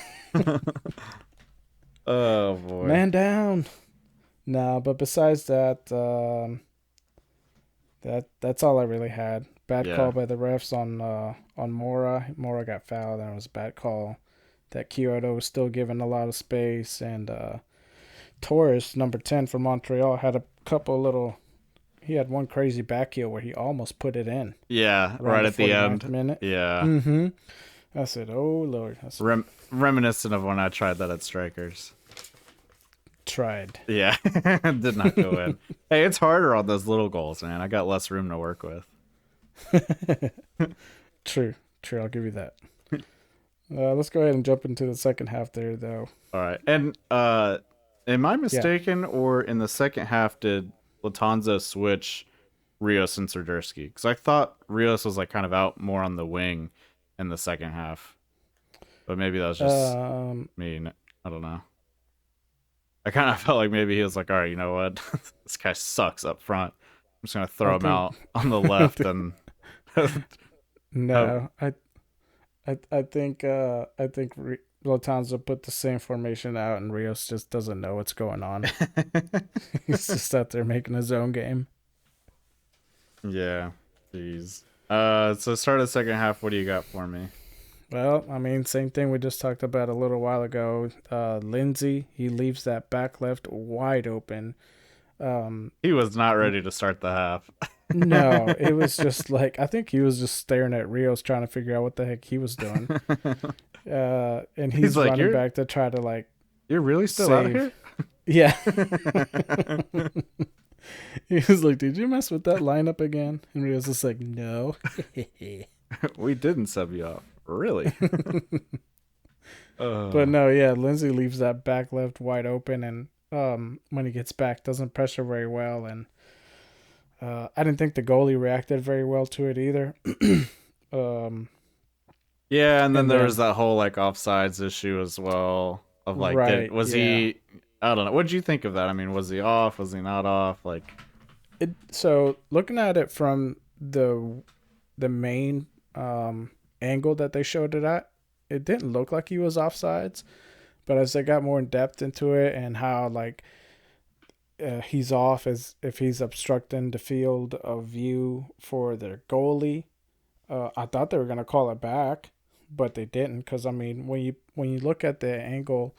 Oh boy. man down. Nah, but besides that, that's all I really had. Bad Yeah. call by the refs on Mora. Mora got fouled, and it was a bad call. That Kyoto was still given a lot of space, and Torres, number 10 for Montreal, had a couple little. He had one crazy back heel where he almost put it in Yeah, around right the at the 49th end. minute. Yeah. Mm-hmm. I said, "Oh Lord," I said, Reminiscent of when I tried that at Strikers. "Tried." Yeah. Did not go in. Hey, it's harder on those little goals, man. I got less room to work with. True, true. I'll give you that. Let's go ahead and jump into the second half there, though. All right. And am I Yeah. mistaken, or in the second half did Latanza switch Rios and Serdursky? Because I thought Rios was like kind of out more on the wing in the second half, but maybe that was just Um, me. I don't know. I kind of felt like maybe he was like, all right, you know what, this guy sucks up front. I'm just gonna I throw him think out on the I left think and have. no. I think Latanza put the same formation out, and Rios just doesn't know what's going on. He's just out there making his own game. Yeah, jeez. So start of the second half. What do you got for me? Well, I mean, same thing we just talked about a little while ago. Lindsay, he leaves that back left wide open. Um, He was not ready to start the half. no, it was just like I think he was just staring at Rios, trying to figure out what the heck he was doing. And He's he's like, running "You're back to try to like you're really still out of save. here?" Yeah. He was like, "Did you mess with that lineup again?" And Rios was like, "No." We didn't sub you off. Really? But uh, no, yeah, Lindsay leaves that back left wide open, and when he gets back, doesn't pressure very well, and I didn't think the goalie reacted very well to it either. um, yeah, and then and there was then that whole like offsides issue as well. Of like, did right, was yeah, he? I don't know. What did you think of that? I mean, was he off? Was he not off? Like, so looking at it from the main angle that they showed it at, it didn't look like he was offsides. But as they got more in depth into it and how like he's off as if he's obstructing the field of view for their goalie, I thought they were gonna call it back, but they didn't. Because I mean, when you look at the angle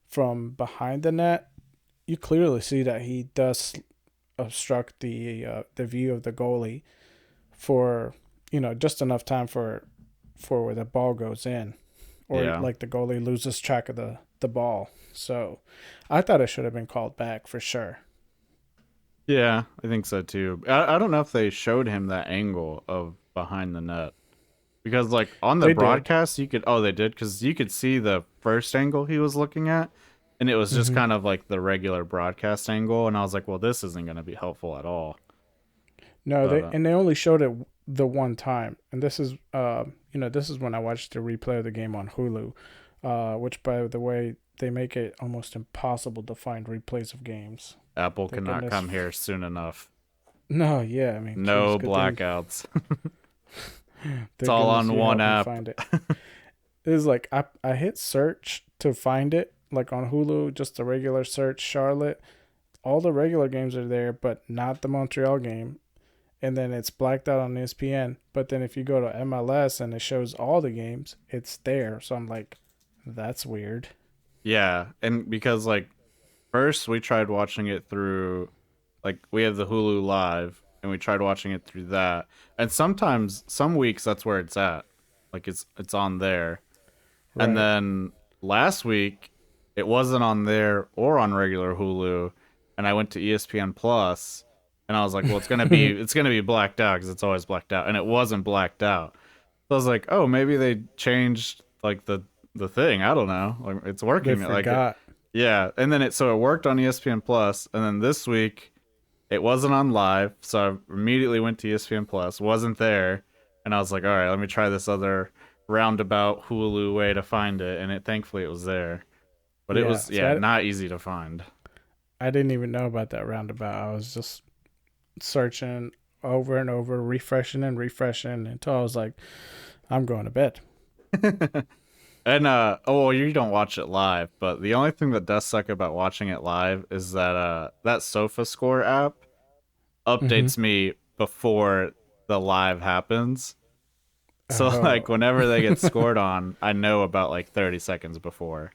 from behind the net, you clearly see that he does obstruct the view of the goalie for just enough time for where the ball goes in, or yeah, like the goalie loses track of the ball. So I thought it should have been called back for sure. yeah, I think so too. I don't know if they showed him that angle of behind the net because like on the They did. broadcast you could. Oh, they did because you could see the first angle he was looking at, and it was just Hmm. kind of like the regular broadcast angle, and I was like, well, this isn't going to be helpful at all. No, But they only showed it the one time, and this is this is when I watched the replay of the game on Hulu, which by the way they make it almost impossible to find replays of games. Apple Thank cannot goodness. come here soon enough. No, yeah, I mean, geez, No good thing. blackouts. It's Thank all goodness on you one helped me app. find it. It was like I hit search to find it, like on Hulu, just a regular search Charlotte. All the regular games are there, but not the Montreal game. And then it's blacked out on ESPN. But then if you go to MLS and it shows all the games, it's there. So I'm like, that's weird. Yeah, and because like first we tried watching it through like we have the Hulu Live and we tried watching it through that. And sometimes some weeks that's where it's at. Like it's on there. And Right. then last week it wasn't on there or on regular Hulu and I went to ESPN Plus and I was like, well it's going to be blacked out cuz it's always blacked out and it wasn't blacked out. So I was like, "Oh, maybe they changed like the thing. I don't know. Like it's They working like it. forgot. Yeah, and then it worked on ESPN Plus, and then this week it wasn't on live, so I immediately went to ESPN Plus, wasn't there, and I was like, all right, let me try this other roundabout Hulu way to find it, and it thankfully it was there, but it Yeah. was So not easy to find. I didn't even know about that roundabout. I was just searching over and over, refreshing and refreshing until I was like, I'm going to bed. And oh well, you don't watch it live, but the only thing that does suck about watching it live is that that Sofa Score app Mm-hmm. updates me before the live happens. So like Oh. whenever they get scored on, I know about like 30 seconds before.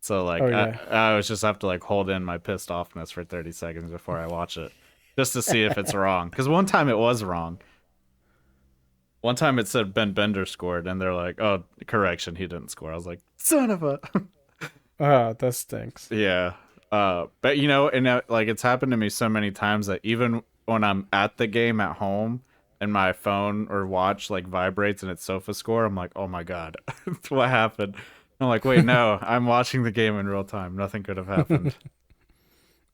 So Oh like yeah. I always just have to like hold in my pissed offness for 30 seconds before I watch it, just to see if it's wrong. Because one time it was wrong. One time it said Ben Bender scored, and they're like, "Oh, correction, he didn't score." I was like, "Son of a." Oh, that stinks. Yeah. But you know, and like it's happened to me so many times that even when I'm at the game at home and my phone or watch like vibrates and it's Sofa Score, I'm like, "Oh my god, what happened?" I'm like, "Wait, no, I'm watching the game in real time. Nothing could have happened."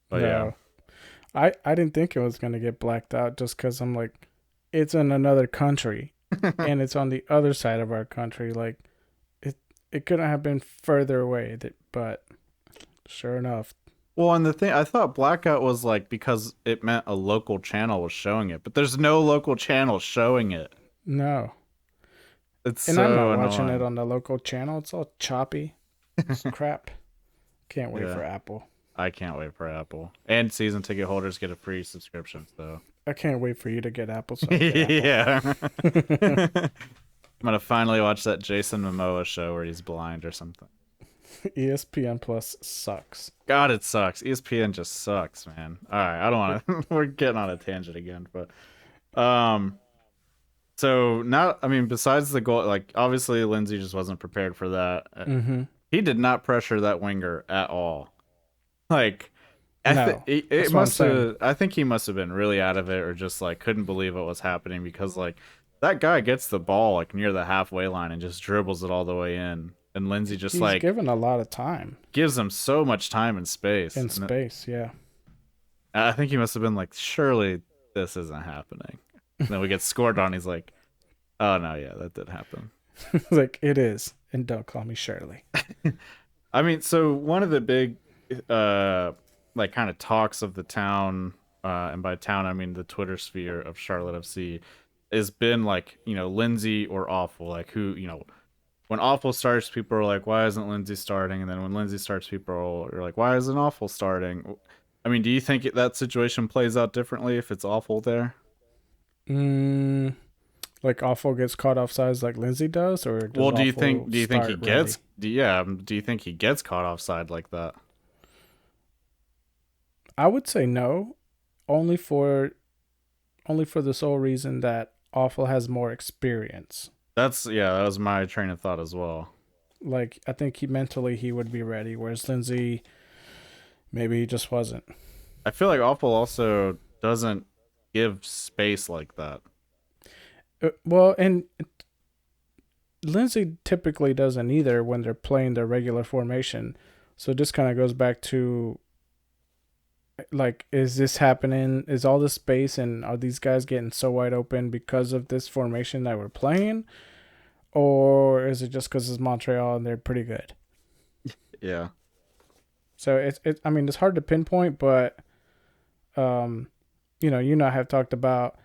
But yeah. No, I didn't think it was gonna get blacked out just because I'm like, it's in another country, and it's on the other side of our country. Like it it couldn't have been further away. But sure enough, Well, and the thing I thought blackout was like because it meant a local channel was showing it, but there's no local channel showing it. no. It's And I'm so not watching it annoying. on the local channel. It's all choppy. It's crap. Can't wait Yeah. for Apple. I can't wait for Apple. And season ticket holders get a free subscription, so. I can't wait for you to get Apple so I get Apple. Yeah. I'm gonna finally watch that Jason Momoa show where he's blind or something. ESPN Plus sucks. God, it sucks. ESPN just sucks, man. All right, I don't want to. We're getting on a tangent again, but um, so now, I mean, besides the goal, like obviously Lindsey just wasn't prepared for that. Mm-hmm. He did not pressure that winger at all. Like No, it that's what I'm must saying. have. I think he must have been really out of it, or just like couldn't believe what was happening because like that guy gets the ball like near the halfway line and just dribbles it all the way in, and Lindsey just He's like given a lot of time gives him so much time and space, in and space. Yeah. I think he must have been like, surely this isn't happening. And then we get scored on. He's like, oh no, yeah, that did happen. Like it is. And don't call me Shirley. I mean, so one of the big, uh, like kind of talks of the town, and by town I mean the Twitter sphere of Charlotte FC, has been like Lindsay or Awful. Like who when Awful starts, people are like, why isn't Lindsay starting? And then when Lindsay starts, people are like, why isn't Awful starting? I mean, do you think that situation plays out differently if it's Awful there? Mm, like Awful gets caught off sides like Lindsay does, or does Well, Awful do you think he start gets really? yeah, do you think he gets caught offside like that? I would say no, only for the sole reason that Awful has more experience. That's yeah, that was my train of thought as well. Like I think he would be ready, whereas Lindsay maybe he just wasn't. I feel like Awful also doesn't give space like that. Well, and Lindsay typically doesn't either when they're playing their regular formation. So this kind of goes back to like, is this happening? Is all this space and are these guys getting so wide open because of this formation that we're playing? Or is it just because it's Montreal and they're pretty good? Yeah. So I mean, it's hard to pinpoint, but um, you and I have talked about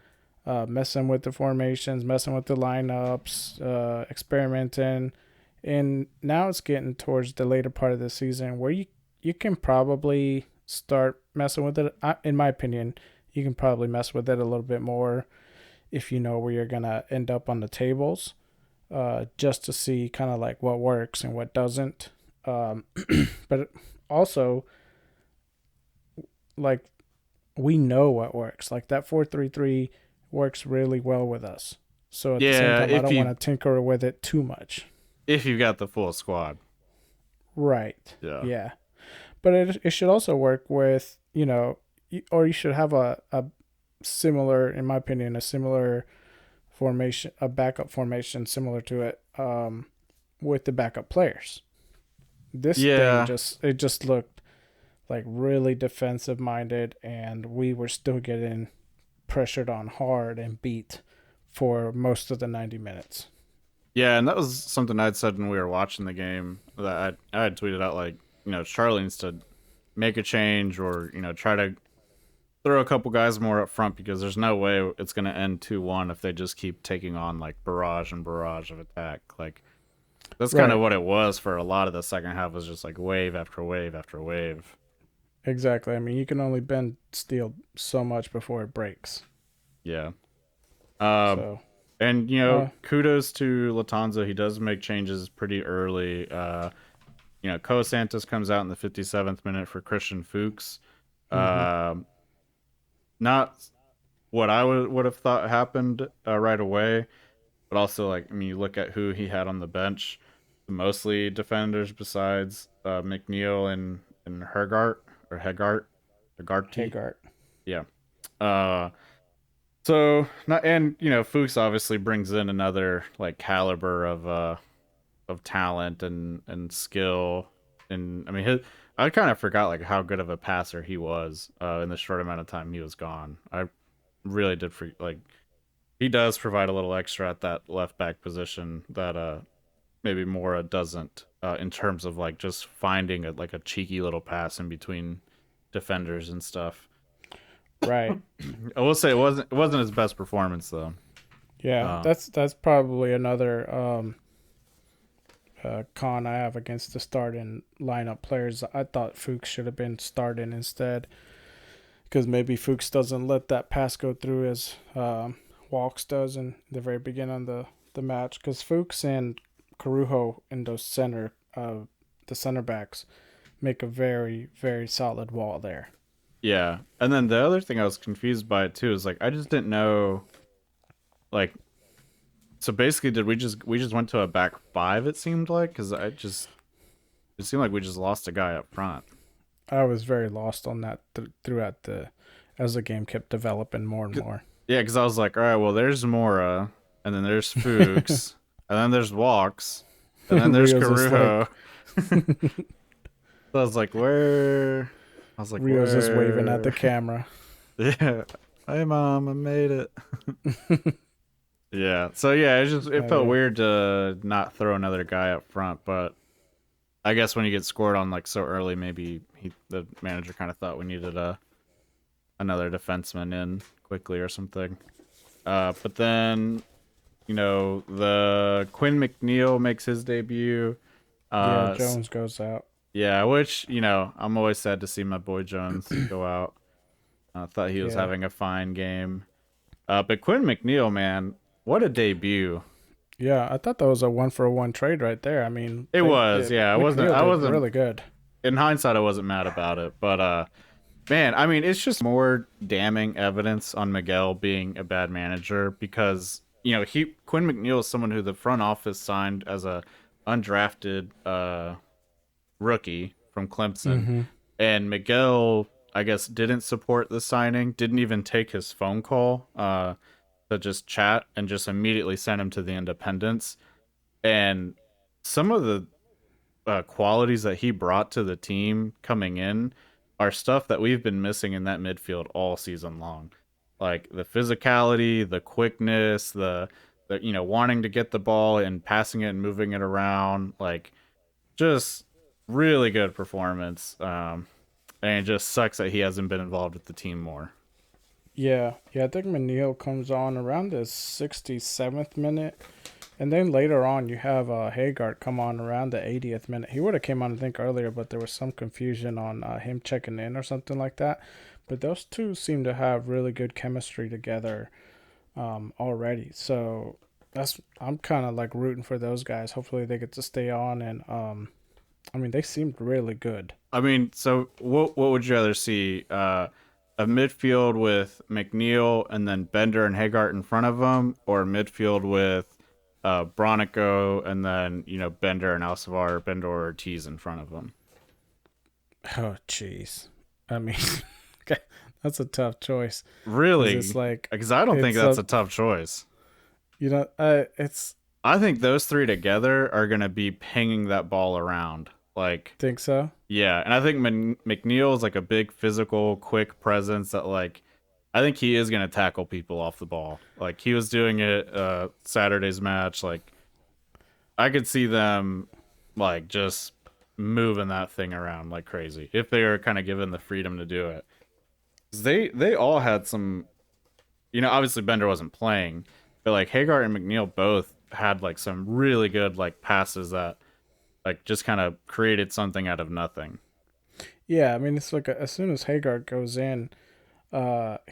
messing with the formations, messing with the lineups, experimenting, and now it's getting towards the later part of the season where you can probably start messing with it. In my opinion, you can probably mess with it a little bit more if you know where you're gonna end up on the tables, just to see kind of like what works and what doesn't. Um, but also, like we know what works. Like that 4-3-3 works really well with us. So at the same Yeah, time, I don't want to tinker with it too much. if you've got the full squad. Right. Yeah. Yeah. But it should also work with, or you should have a similar, in my opinion, a similar formation, a backup formation similar to it with the backup players. This thing Yeah, just looked like really defensive minded, and we were still getting pressured on hard and beat for most of the 90 minutes. yeah, and that was something I'd said when we were watching the game that I had tweeted out like, Charlie needs to make a change or try to throw a couple guys more up front because there's no way it's going to end 2-1 if they just keep taking on like barrage and barrage of attack. Like that's kind of Right. what it was for a lot of the second half was just like wave after wave after wave. Exactly. I mean, you can only bend steel so much before it breaks. Yeah. Uh So, and uh, kudos to Latanza. He does make changes pretty early. Ko Santos comes out in the 57th minute for Christian Fuchs. mm-hmm. Um Not what I would have thought happened right away. But also, like, I mean, you look at who he had on the bench, mostly defenders besides McNeil and Hergart or Hegarty. Hagart. Yeah. Uh, so not and Fuchs obviously brings in another like caliber of talent and skill, and I mean I kind of forgot like how good of a passer he was in the short amount of time he was gone. I really did for like he does provide a little extra at that left back position that maybe Mora doesn't in terms of like just finding a cheeky little pass in between defenders and stuff. Right. I will say it wasn't his best performance though. Yeah, Uh, that's probably another con I have against the starting lineup players. I thought Fuchs should have been starting instead, because maybe Fuchs doesn't let that pass go through as Walks does in the very beginning of the match. Because Fuchs and Carujo in those the center backs make a very very solid wall there. yeah, and then the other thing I was confused by it too is like I just didn't know like so basically did we just went to a back five it seemed like because it seemed like we just lost a guy up front. I was very lost on that throughout the as the game kept developing more and more. Yeah, because I was like, all right, well, there's Mora, and then there's Fuchs, and then there's Walks, and then there's Rio's just Carujo. like So I was like, where? I was like, Rio's just waving at the where? camera. Yeah. Hey, mom, I made it. Yeah. So yeah, it felt Yeah. weird to not throw another guy up front, but I guess when you get scored on like so early, maybe the manager kind of thought we needed another defenseman in quickly or something. But then the Quinn Mcneil makes his debut. Yeah, Uh, Jones goes out. yeah, which I'm always sad to see my boy Jones go out. I thought he was Yeah. having a fine game. But Quinn McNeil, man, what a debut! Yeah, I thought that was a one for one trade right there. I mean, It was, yeah. I wasn't, McNeil I did wasn't. really good. In hindsight, I wasn't mad about it, but man, I mean, it's just more damning evidence on Miguel being a bad manager because he Quinn McNeil is someone who the front office signed as a undrafted rookie from Clemson, Mm-hmm. and Miguel, I guess, didn't support the signing, didn't even take his phone call to just chat, and just immediately sent him to the Independents. And some of the qualities that he brought to the team coming in are stuff that we've been missing in that midfield all season long, like the physicality, the quickness, the wanting to get the ball and passing it and moving it around, like just really good performance. And it just sucks that he hasn't been involved with the team more. Yeah, yeah. I think McNeil comes on around the 67th minute, and then later on you have Haggard come on around the 80th minute. He would have came on I think earlier, but there was some confusion on him checking in or something like that. But those two seem to have really good chemistry together already. So that's I'm kind of like rooting for those guys. Hopefully they get to stay on, and I mean they seemed really good. I mean, so what would you rather see? A midfield with McNeil and then Bender and Hagart in front of him, or a midfield with Bronico and then Bender and Alcivar, Bender or Ortiz in front of him? Oh jeez, I mean that's a tough choice because it's Really? like Because I don't think it's that's a a tough choice. it's I think those three together are going to be pinging that ball around. Like, Think so? yeah, and I think McNeil is like a big physical, quick presence that like I think he is gonna tackle people off the ball. Like he was doing it Saturday's match. Like I could see them like just moving that thing around like crazy if they are kind of given the freedom to do it. 'Cause they all had some, obviously Bender wasn't playing, but like Hagar and McNeil both had like some really good like passes that like just kind of created something out of nothing. Yeah, I mean it's like as soon as Hagar goes in,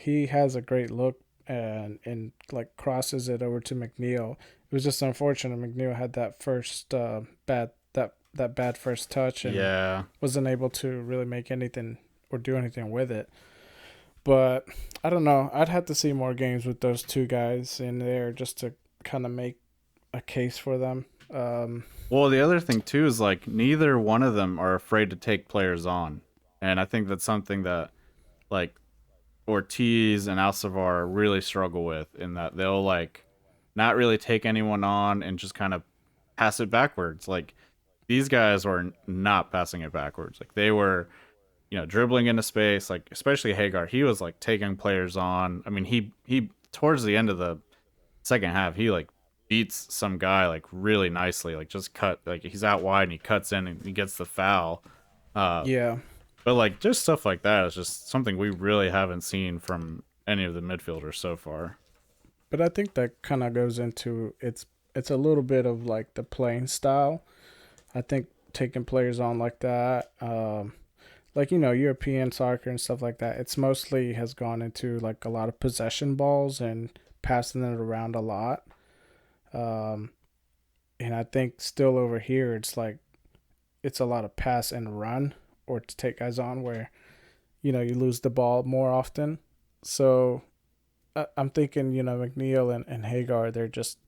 he has a great look and like crosses it over to McNeil. It was just unfortunate McNeil had that first that bad first touch and Yeah. wasn't able to really make anything or do anything with it. But I don't know. I'd have to see more games with those two guys in there just to kind of make a case for them. Well, the other thing too is like neither one of them are afraid to take players on, and I think that's something that like Ortiz and Alcivar really struggle with in that they'll like not really take anyone on and just kind of pass it backwards. Like these guys were not passing it backwards. Like they were, dribbling into space. Like especially Hagar, he was like taking players on. I mean, he towards the end of the second half, he like beats some guy like really nicely. Like just cut like he's out wide and he cuts in and he gets the foul. Uh, yeah, but like just stuff like that is just something we really haven't seen from any of the midfielders so far. but I think that kind of goes into it's a little bit of like the playing style. I think taking players on like that, like European soccer and stuff like that, it's mostly has gone into like a lot of possession balls and passing it around a lot. Um, and I think still over here, it's like it's a lot of pass and run or to take guys on where you lose the ball more often. So I'm thinking McNeil and Hagar, they're just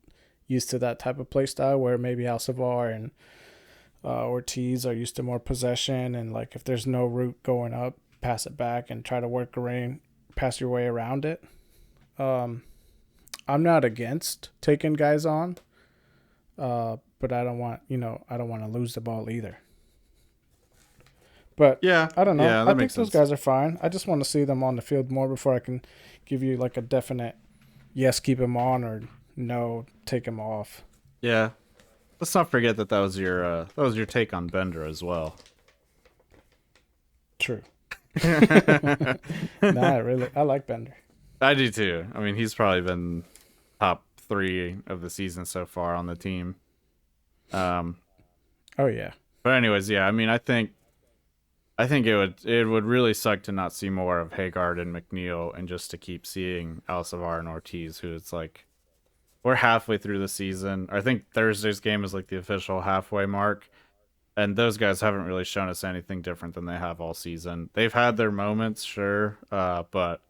used to that type of play style where maybe Alcivar and Ortiz are used to more possession and like if there's no route going up, pass it back and try to work around, pass your way around it. Um, I'm not against taking guys on, but I don't want to lose the ball either. But Yeah, I don't know. yeah, I that think makes those sense. guys are fine. I just want to see them on the field more before I can give you like a definite yes, keep him on or no, take him off. Yeah, let's not forget that that was your take on Bender as well. True. Nah, I like Bender. I do too. I mean, he's probably been top three of the season so far on the team. Um, Oh yeah. but anyways, yeah. I mean, I think it would really suck to not see more of Haggard and McNeil and just to keep seeing Alcivar and Ortiz, who it's like we're halfway through the season. I think Thursday's game is like the official halfway mark, and those guys haven't really shown us anything different than they have all season. They've had their moments, sure, but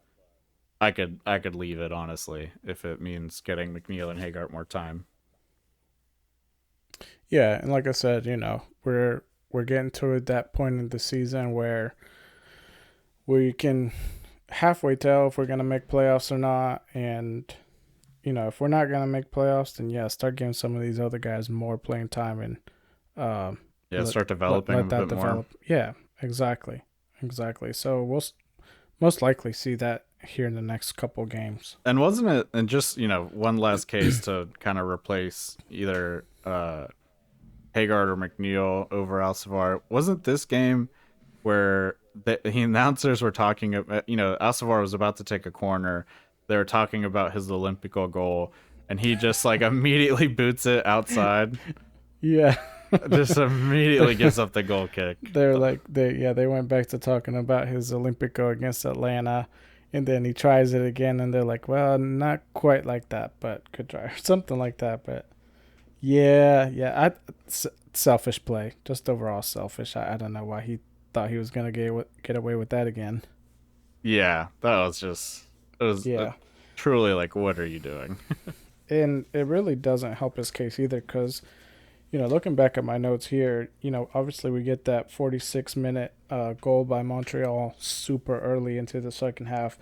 I could leave it honestly if it means getting McNeil and Haggard more time. Yeah, and like I said, we're getting to that point in the season where we can halfway tell if we're gonna make playoffs or not, and if we're not gonna make playoffs, then yeah, start giving some of these other guys more playing time and um, Yeah, let start developing let them a that bit more. develop. Yeah, exactly. So we'll most likely see that here in the next couple games. And wasn't it? And just one last case to kind of replace either Haggard or McNeil over Alcivar. Wasn't this game where the announcers were talking about? Alcivar was about to take a corner. They were talking about his Olympico goal, and he just like immediately boots it outside. Yeah. Just immediately gives up the goal kick. They're like they went back to talking about his Olympico against Atlanta, and then he tries it again, and they're like, well, not quite like that, but could try or something like that. But selfish play, just overall selfish. I don't know why he thought he was gonna get away with that again. Yeah, that was just it was Yeah, truly like, what are you doing? and it really doesn't help his case either, because looking back at my notes here, obviously we get that 46-minute goal by Montreal super early into the second half.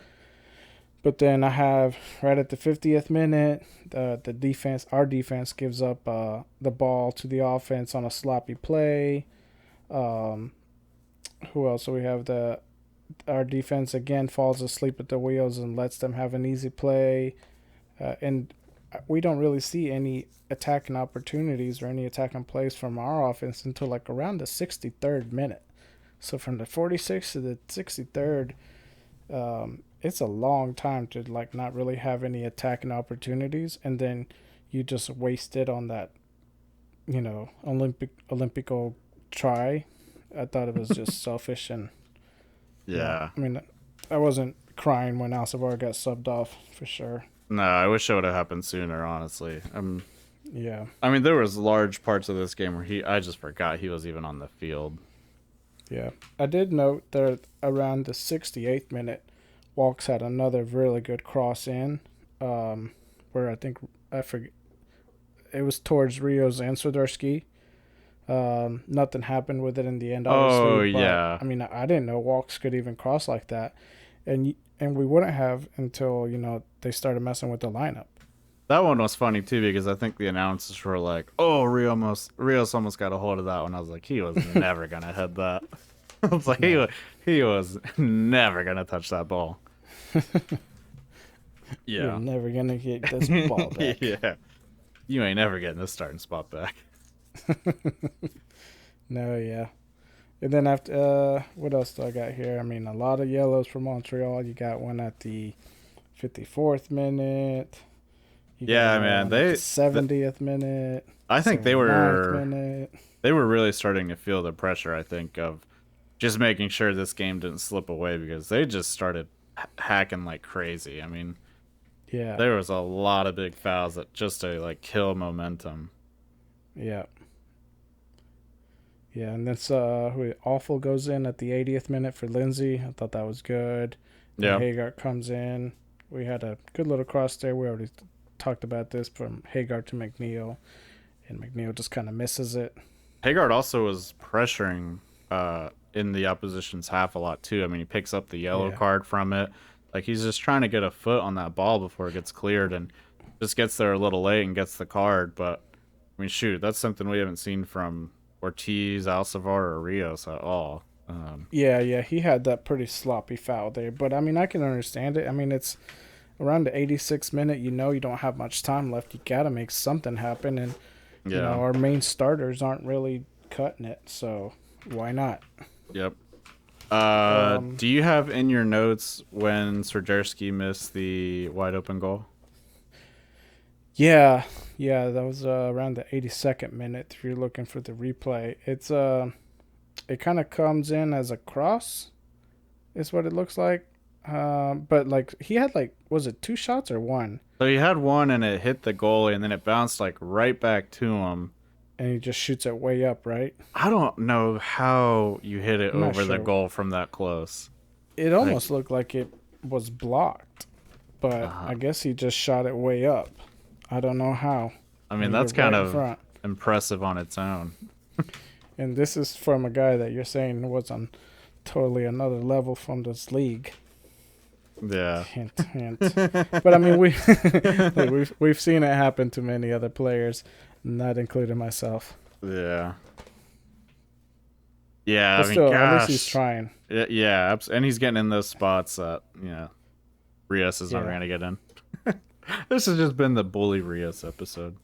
But then I have right at the 50th minute, our defense gives up the ball to the offense on a sloppy play. Um, who else? So we have the our defense again falls asleep at the wheels and lets them have an easy play, and we don't really see any attacking opportunities or any attacking plays from our offense until like around the 63rd minute. So from the 46th to the 63rd, it's a long time to like not really have any attacking opportunities, and then you just waste it on that, Olympical try. I thought it was just selfish, and yeah, Yeah. I mean, I wasn't crying when Alcivar got subbed off for sure. No, I wish it would have happened sooner, honestly. Yeah, I mean, there was large parts of this game where I just forgot he was even on the field. yeah. I did note that around the 68th minute, Walks had another really good cross in, where I forget it was towards Rios and Swiderski. Nothing happened with it in the end, obviously, Oh but yeah, I mean, I didn't know Walks could even cross like that, and we wouldn't have until they started messing with the lineup. that one was funny too because I think the announcers were like, "Oh, Rios almost got a hold of that one." I was like, he was never gonna head that. I was like, No, he was never gonna touch that ball. you're Yeah, never gonna get this ball back. yeah. You ain't never getting this starting spot back. No, yeah. And then after, what else do I got here? I mean, a lot of yellows for Montreal. You got one at the 54th minute. You got Yeah, another man. one at the 70th minute, I think 79th minute. they were really starting to feel the pressure. I think of just making sure this game didn't slip away because they just started hacking like crazy. I mean, Yeah, there was a lot of big fouls that just to like kill momentum. yeah, yeah. And then Awful goes in at the 80th minute for Lindsay. I thought that was good. Then Yeah, Hagar comes in. We had a good little cross there. We already talked about this from Hagar to McNeil, and McNeil just kind of misses it. Haggard also was pressuring in the opposition's half a lot too. I mean, he picks up the yellow Yeah. card from it. Like he's just trying to get a foot on that ball before it gets cleared and just gets there a little late and gets the card. But I mean, shoot, that's something we haven't seen from Ortiz, Alcivar, or Rios at all. Yeah, yeah, he had that pretty sloppy foul there, but I mean, I can understand it. I mean, it's around the 86th minute. You don't have much time left. You gotta make something happen, and Yeah. our main starters aren't really cutting it, so why not? Yep. Um, Do you have in your notes when Sergerski missed the wide open goal? yeah, yeah, that was around the 82nd minute. If you're looking for the replay, it kind of comes in as a cross. Is what it looks like. But like he had like was it two shots or one? So he had one and it hit the goalie and then it bounced like right back to him. And he just shoots it way up, right? I don't know how you hit it I'm not over the sure. goal from that close. It Like, almost looked like it was blocked, but uh, I guess he just shot it way up. I don't know how. I I mean, mean, that's you're kind right in of front. impressive on its own. And this is from a guy that you're saying was on totally another level from this league. Yeah. Hint, hint. But I mean, like, we've seen it happen to many other players, not including myself. Yeah. Yeah, But I mean, still, at least he's gosh. trying. Yeah, and he's getting in those spots that, Rios is never Yeah. going to get in. This has just been the bully Rios episode.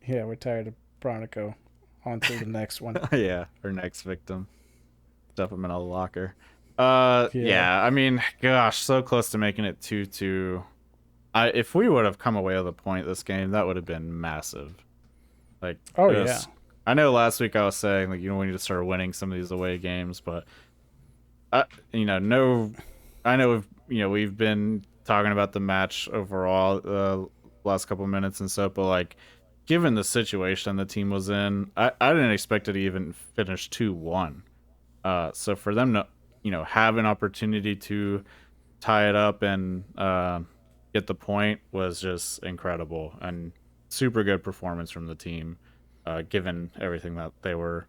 Yeah, we're tired of Bronico. On to the next one. Yeah, our next victim. Stuff him in a locker. Yeah. Yeah, I mean, gosh, so close to making it 2-2. If we would have come away with a point this game, that would have been massive. Like, Oh yeah. just, I know last week I was saying, like, we need to start winning some of these away games, but, no, I know we've been talking about the match overall last couple minutes and so, but, like, given the situation the team was in, I didn't expect it to even finish 2-1. So for them to, have an opportunity to tie it up and get the point was just incredible and super good performance from the team, given everything that they were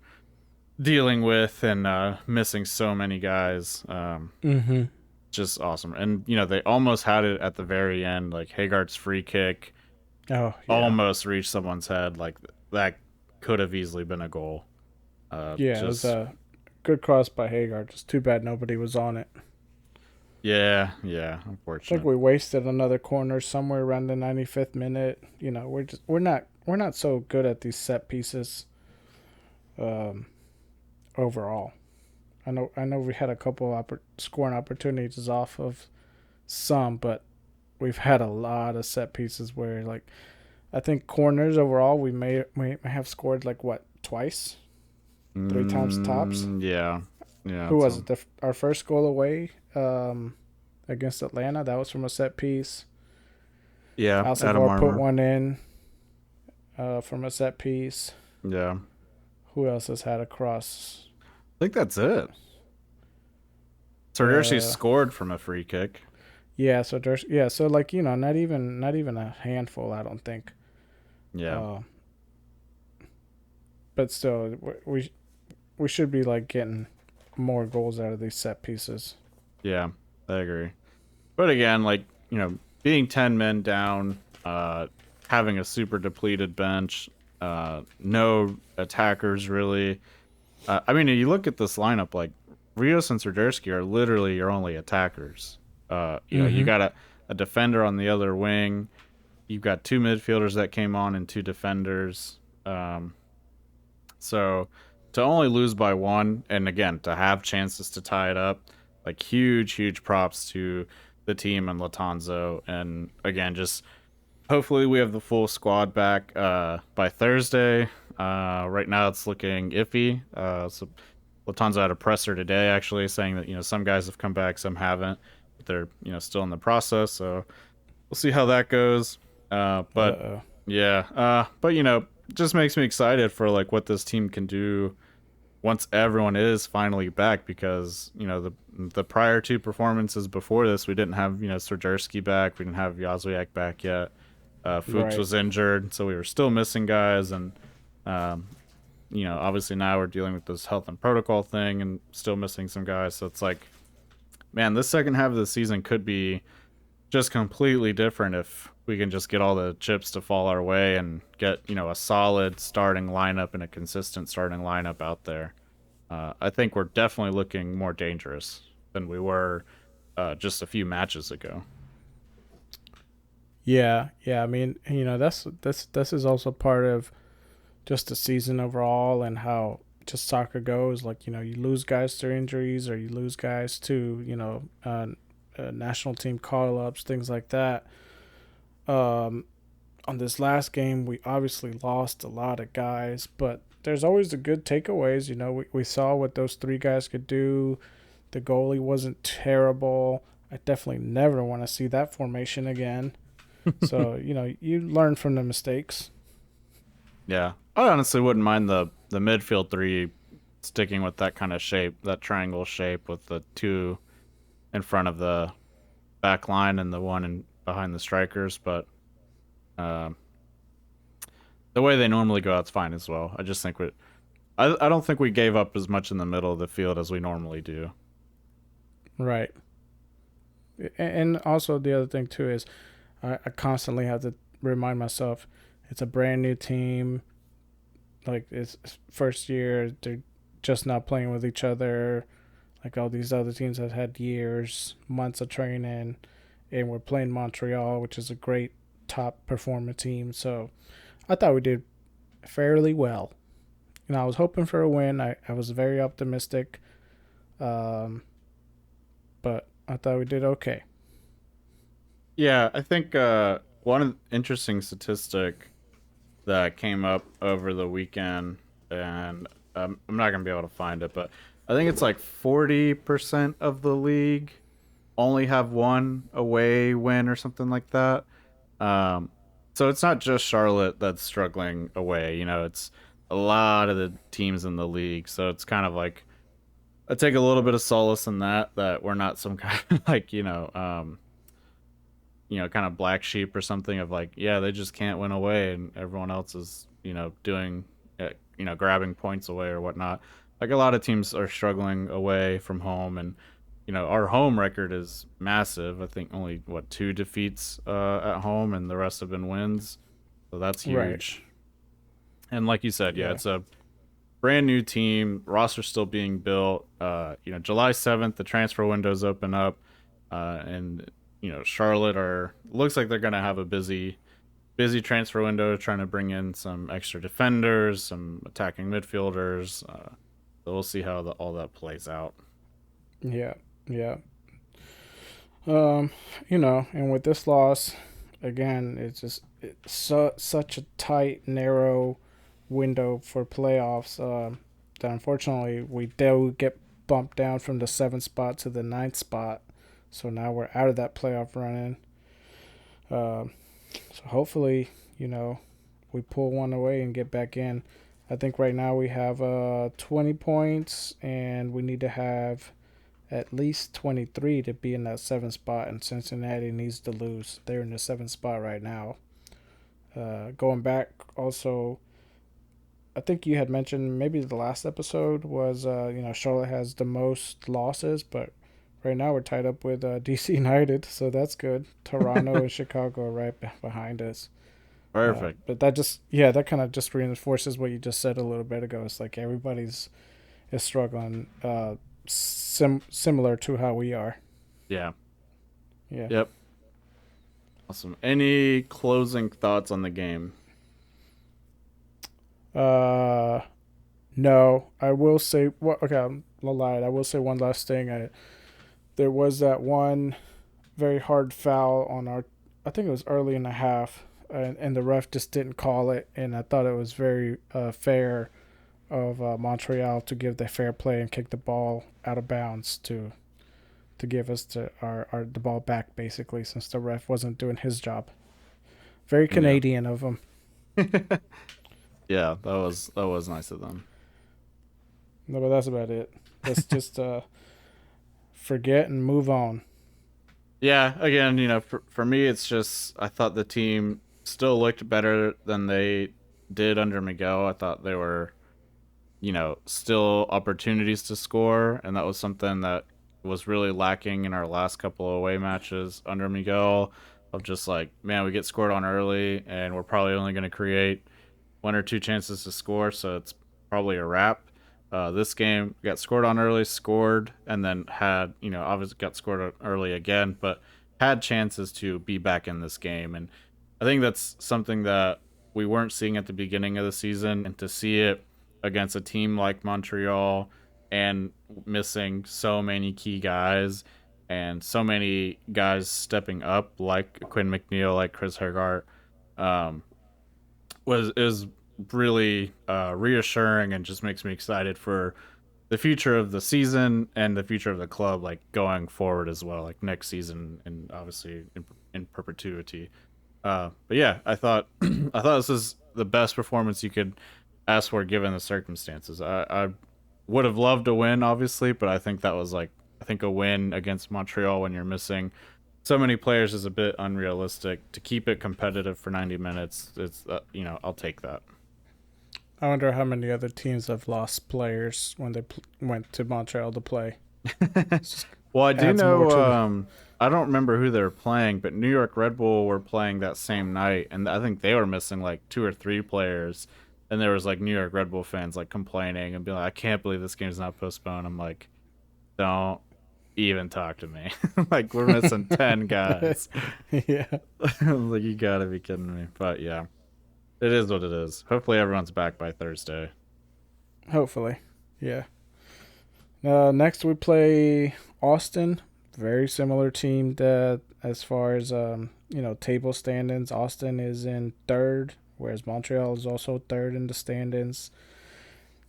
dealing with and missing so many guys. Mm-hmm. Just awesome. And, they almost had it at the very end. Like Hagart's free kick Oh yeah. almost reached someone's head. Like that could have easily been a goal. Yeah, it was Just a good cross by Hagar. Just too bad nobody was on it. yeah, yeah, I think unfortunate. we wasted another corner somewhere around the 95th minute. We're not so good at these set pieces um, overall. I know we had a couple scoring opportunities off of some, but we've had a lot of set pieces where like I think corners overall we may have scored like what twice, three times tops. Yeah, yeah. Who was So it? Our first goal away against Atlanta, that was from a set piece. yeah, Adam Alcigor put Armour. one in from a set piece. Yeah, Who else has had a cross? I think that's it. Serdersi Uh, scored from a free kick. yeah. So there's yeah. So like not even a handful. I don't think. Yeah, Uh, but still, we should be like getting more goals out of these set pieces. yeah, I agree. But again, like being 10 men down, having a super depleted bench, no attackers really. I mean, you look at this lineup, like Rios and Serdersky are literally your only attackers. You Mm-hmm. got a defender on the other wing. You've got two midfielders that came on and two defenders. So to only lose by one, and again to have chances to tie it up, like huge props to the team and Latanzo. And again, just hopefully we have the full squad back by Thursday. Right now it's looking iffy. So Latanzo had a presser today actually saying that some guys have come back, some haven't, but they're still in the process. So we'll see how that goes. Uh But oh. yeah, but just makes me excited for like what this team can do once everyone is finally back, because the prior two performances before this, we didn't have Serdersky back, we didn't have Yazwiak back yet. Fuchs Right. was injured, so we were still missing guys, and um, obviously now we're dealing with this health and protocol thing and still missing some guys. So it's like, man, this second half of the season could be just completely different if we can just get all the chips to fall our way and get a solid starting lineup and a consistent starting lineup out there. I think we're definitely looking more dangerous than we were just a few matches ago. Yeah. Yeah. I mean, this is also part of just the season overall and how just soccer goes. Like you lose guys to injuries or you lose guys to national team call ups, things like that. Um, on this last game, we obviously lost a lot of guys, but there's always the good takeaways. We saw what those three guys could do. The goalie wasn't terrible. I definitely never want to see that formation again. So, you learn from the mistakes. Yeah, I honestly wouldn't mind the midfield three sticking with that kind of shape, that triangle shape with the two in front of the back line and the one in behind the strikers. But um, the way they normally go out's fine as well. I just think I don't think we gave up as much in the middle of the field as we normally do. Right. And also, the other thing, too, is I constantly have to remind myself it's a brand new team. Like, it's first year. They're just not playing with each other. Like, all these other teams have had years, months of training. And we're playing Montreal, which is a great top performer team. So I thought we did fairly well. I was hoping for a win. I was very optimistic. Um, but I thought we did okay. Yeah, I think one interesting statistic that came up over the weekend, and I'm not gonna be able to find it, but I think it's like 40% of the league only have one away win or something like that. Um, so it's not just Charlotte that's struggling away. It's a lot of the teams in the league. So it's kind of like I take a little bit of solace in that we're not some kind of like kind of black sheep or something of like, yeah, they just can't win away, and everyone else is, doing, grabbing points away or whatnot. Like a lot of teams are struggling away from home, and our home record is massive. I think only two defeats at home, and the rest have been wins, so that's Right. huge. And like you said, yeah, Yeah. it's a brand new team, roster still being built. July 7th, the transfer windows open up, and Charlotte are looks like they're gonna have a busy transfer window, trying to bring in some extra defenders, some attacking midfielders. So we'll see how all that plays out. Yeah, yeah. Um, and with this loss, again, it's such a tight, narrow window for playoffs. That unfortunately we do get bumped down from the seventh spot to the ninth spot. So now we're out of that playoff running. Um, so hopefully, you know, we pull one away and get back in. I think right now we have 20 points, and we need to have at least 23 to be in that seventh spot. And Cincinnati needs to lose. They're in the seventh spot right now. Going back, also, I think you had mentioned maybe the last episode was Charlotte has the most losses, but right now we're tied up with DC United, so that's good. Toronto and Chicago are right behind us. Perfect. But that kind of just reinforces what you just said a little bit ago. It's like everybody's is struggling, similar to how we are. Yeah. Yeah. Yep. Awesome. Any closing thoughts on the game? Uh, no, I will say what. Okay, I'm lied. I will say one last thing. There was that one very hard foul on our. I think it was early in the half, and the ref just didn't call it. And I thought it was very fair of Montreal to give the fair play and kick the ball out of bounds to give us our the ball back, basically, since the ref wasn't doing his job. Very Yeah. Canadian of him. Yeah, that was nice of them. No, but that's about it. Let's just forget and move on. Yeah, again, for me, it's just I thought the team still looked better than they did under Miguel. I thought they were, still opportunities to score, and that was something that was really lacking in our last couple of away matches under Miguel. Of just like, man, we get scored on early, and we're probably only going to create one or two chances to score, so it's probably a wrap. This game got scored on early, scored, and then had, obviously got scored on early again, but had chances to be back in this game. And I think that's something that we weren't seeing at the beginning of the season. And to see it against a team like Montreal and missing so many key guys and so many guys stepping up, like Quinn Mcneil, like Chris Hergart, um, was is really reassuring and just makes me excited for the future of the season and the future of the club, like going forward as well, like next season and obviously in perpetuity. But yeah, I thought I thought this is the best performance you could ask for given the circumstances. I would have loved to win, obviously, but I think that was like I think a win against Montreal when you're missing so many players is a bit unrealistic. To keep it competitive for 90 minutes, it's I'll take that. I wonder how many other teams have lost players when they went to Montreal to play. It just Well, I do adds more know. to the. I don't remember who they were playing, but New York Red Bull were playing that same night, and I think they were missing like two or three players. And there was like New York Red Bull fans like complaining and being like, "I can't believe this game's not postponed." I'm like, "Don't even talk to me. Like we're missing 10 guys." Yeah. I'm like, you gotta be kidding me. But yeah, it is what it is. Hopefully, everyone's back by Thursday. Hopefully. Yeah. Next we play Austin. Very similar team that as far as table standings. Austin is in third, whereas Montreal is also third in the standings.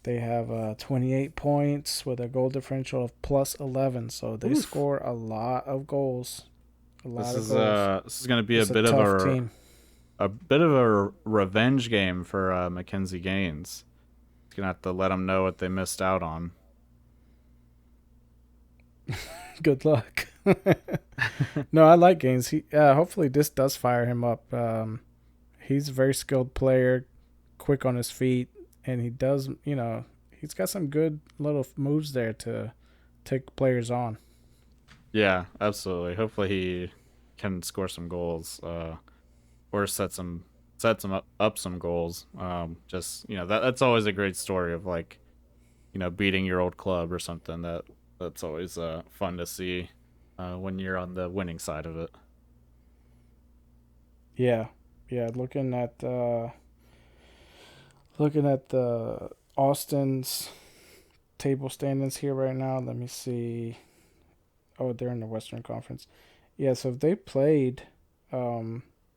They have 28 points with a goal differential of plus 11, so they Oof. score a lot of goals. A This lot of is goals. gonna be a It's a bit of tough team. a bit of a revenge game for Mackenzie Gaines. He's gonna have to let him know what they missed out on. Good luck. No, I like Gaines. Hopefully this does fire him up. He's a very skilled player, quick on his feet, and he does. He's got some good little moves there to take players on. Yeah, absolutely. Hopefully he can score some goals, or set some up some goals. Just that's always a great story of like beating your old club or something. That's always fun to see when you're on the winning side of it. Yeah, yeah. Looking at the Austin's table standings here right now. Let me see. Oh, they're in the Western Conference. Yeah, so they played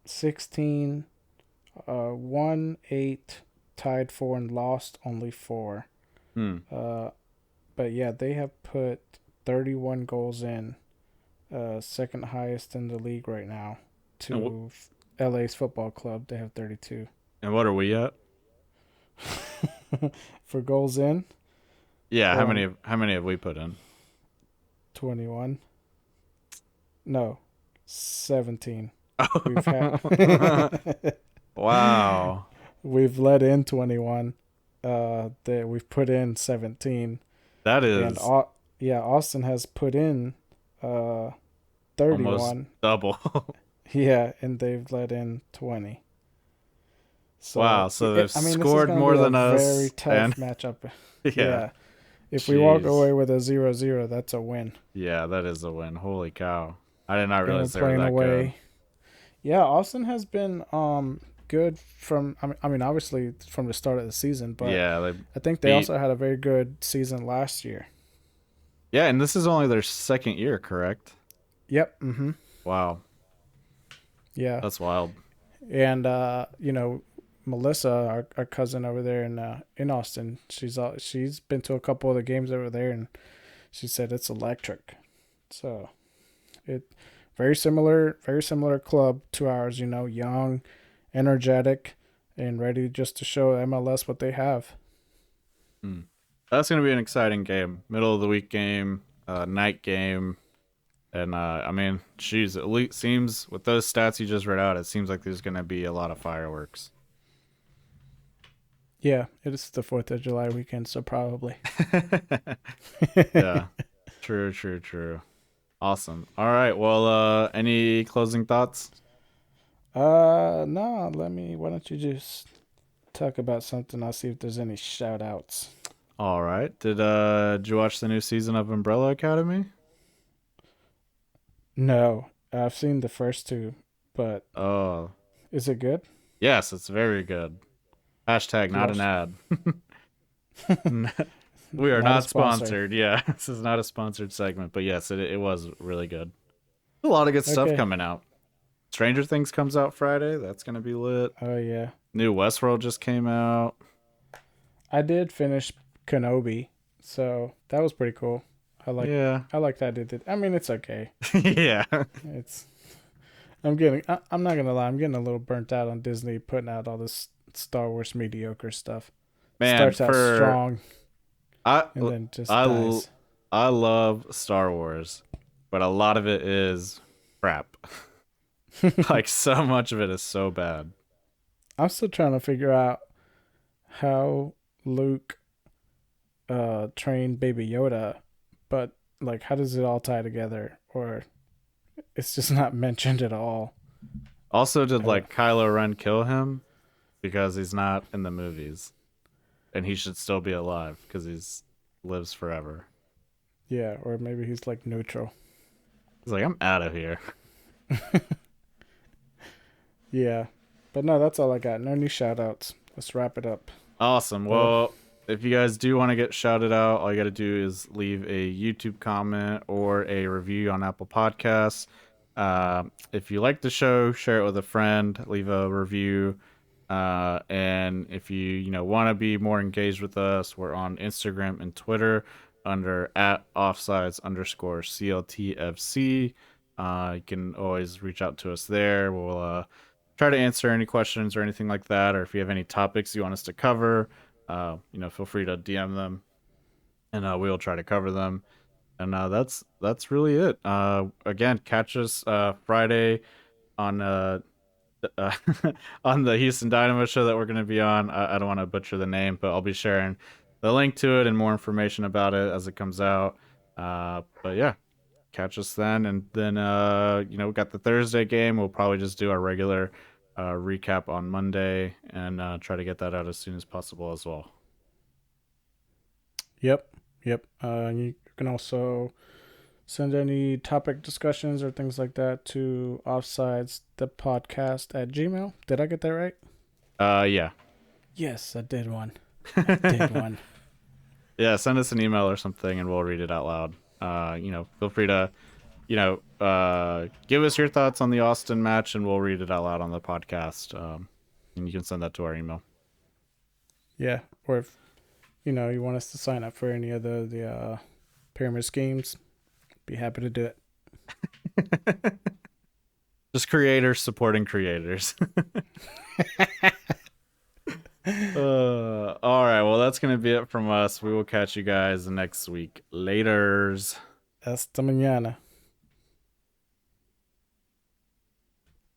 16, won 8, tied 4, and lost only 4. Hmm. Uh, but yeah, they have put 31 goals in, second highest in the league right now And to LA's football club. They have 32. and what are we at? For goals in, Yeah, um, how many have we put in? 21. No, 17. We've had Oh. Wow. we've let in 21. That we've put in 17, That and is yeah, Austin has put in uh almost 31. double. Yeah, and they've let in 20. Wow, So so they've I mean, this is scored going to be more a than very us tough and matchup. yeah. Yeah, if we walk Jeez. away with a 0-0, that's a win. Yeah, that is a win. Holy cow. I did not And we're realize they were playing that good. away. Yeah, Austin has been good from. I mean, obviously from the start of the season, but Yeah, they I think they beat also had a very good season last year. Yeah, and this is only their second year, correct? Yep. Mm-hmm. Wow. Yeah. That's wild. And Melissa, our cousin over there in Austin, she's been to a couple of the games over there, and she said it's electric. So it very similar club to ours. Young, energetic, and ready just to show MLS what they have. Hmm. That's going to be an exciting game. Middle of the week game, night game. And I mean, geez, at least seems with those stats you just read out, it seems like there's going to be a lot of fireworks. Yeah, it is the 4th of July weekend, so probably. Yeah. True, true, true. Awesome. All right. Well, any closing thoughts? No, why don't you just talk about something? I'll see if there's any shout outs. All right. Did you watch the new season of Umbrella Academy? No, I've seen the first two, but Oh, is it good? yes, it's very good. Hashtag You not an watched? ad. We are Not a not sponsor. sponsored. Yeah, this is not a sponsored segment, but yes, it was really good. A lot of good stuff Okay. coming out. Stranger Things comes out Friday. That's gonna be lit. Oh yeah, New Westworld just came out. I did finish Kenobi, so that was pretty cool. I like Yeah, I like that it did. I mean, it's okay. yeah. It's I'm not gonna lie, I'm getting a little burnt out on Disney putting out all this Star Wars mediocre stuff. Man, Starts out for strong I and then just I dies. I love Star Wars, but a lot of it is crap. Like so much of it is so bad. I'm still trying to figure out how Luke trained Baby Yoda, but like how does it all tie together? Or it's just not mentioned at all. Also, did I don't. like Kylo Ren kill him because he's not in the movies, and he should still be alive because he's lives forever. Yeah, or maybe he's like neutral. He's like, I'm out of here. Yeah. But no, that's all I got. No new shout outs. Let's wrap it up. Awesome. But Well, if you guys do want to get shouted out, all you got to do is leave a YouTube comment or a review on Apple Podcasts. If you like the show, share it with a friend, leave a review. And if you want to be more engaged with us, we're on Instagram and Twitter under at offsides underscore CLTFC. You can always reach out to us there. We'll try to answer any questions or anything like that, or if you have any topics you want us to cover, feel free to DM them, and we'll try to cover them. And that's really it. Again, catch us Friday on uh, on the Houston Dynamo show that we're going to be on. I don't want to butcher the name, but I'll be sharing the link to it and more information about it as it comes out. But yeah, catch us then, and then we got the Thursday game. We'll probably just do our regular recap on Monday and try to get that out as soon as possible as well. Yep. Yep. You can also send any topic discussions or things like that to offsides the podcast at Gmail. Did I get that right? Yeah. Yes, I did one. I did one. Yeah, send us an email or something and we'll read it out loud. Feel free to, give us your thoughts on the Austin match and we'll read it out loud on the podcast. And you can send that to our email. Yeah. Or if you want us to sign up for any of the pyramid schemes, be happy to do it. Just creators supporting creators. All right. Well, that's going to be it from us. We will catch you guys next week. Laters. Hasta mañana.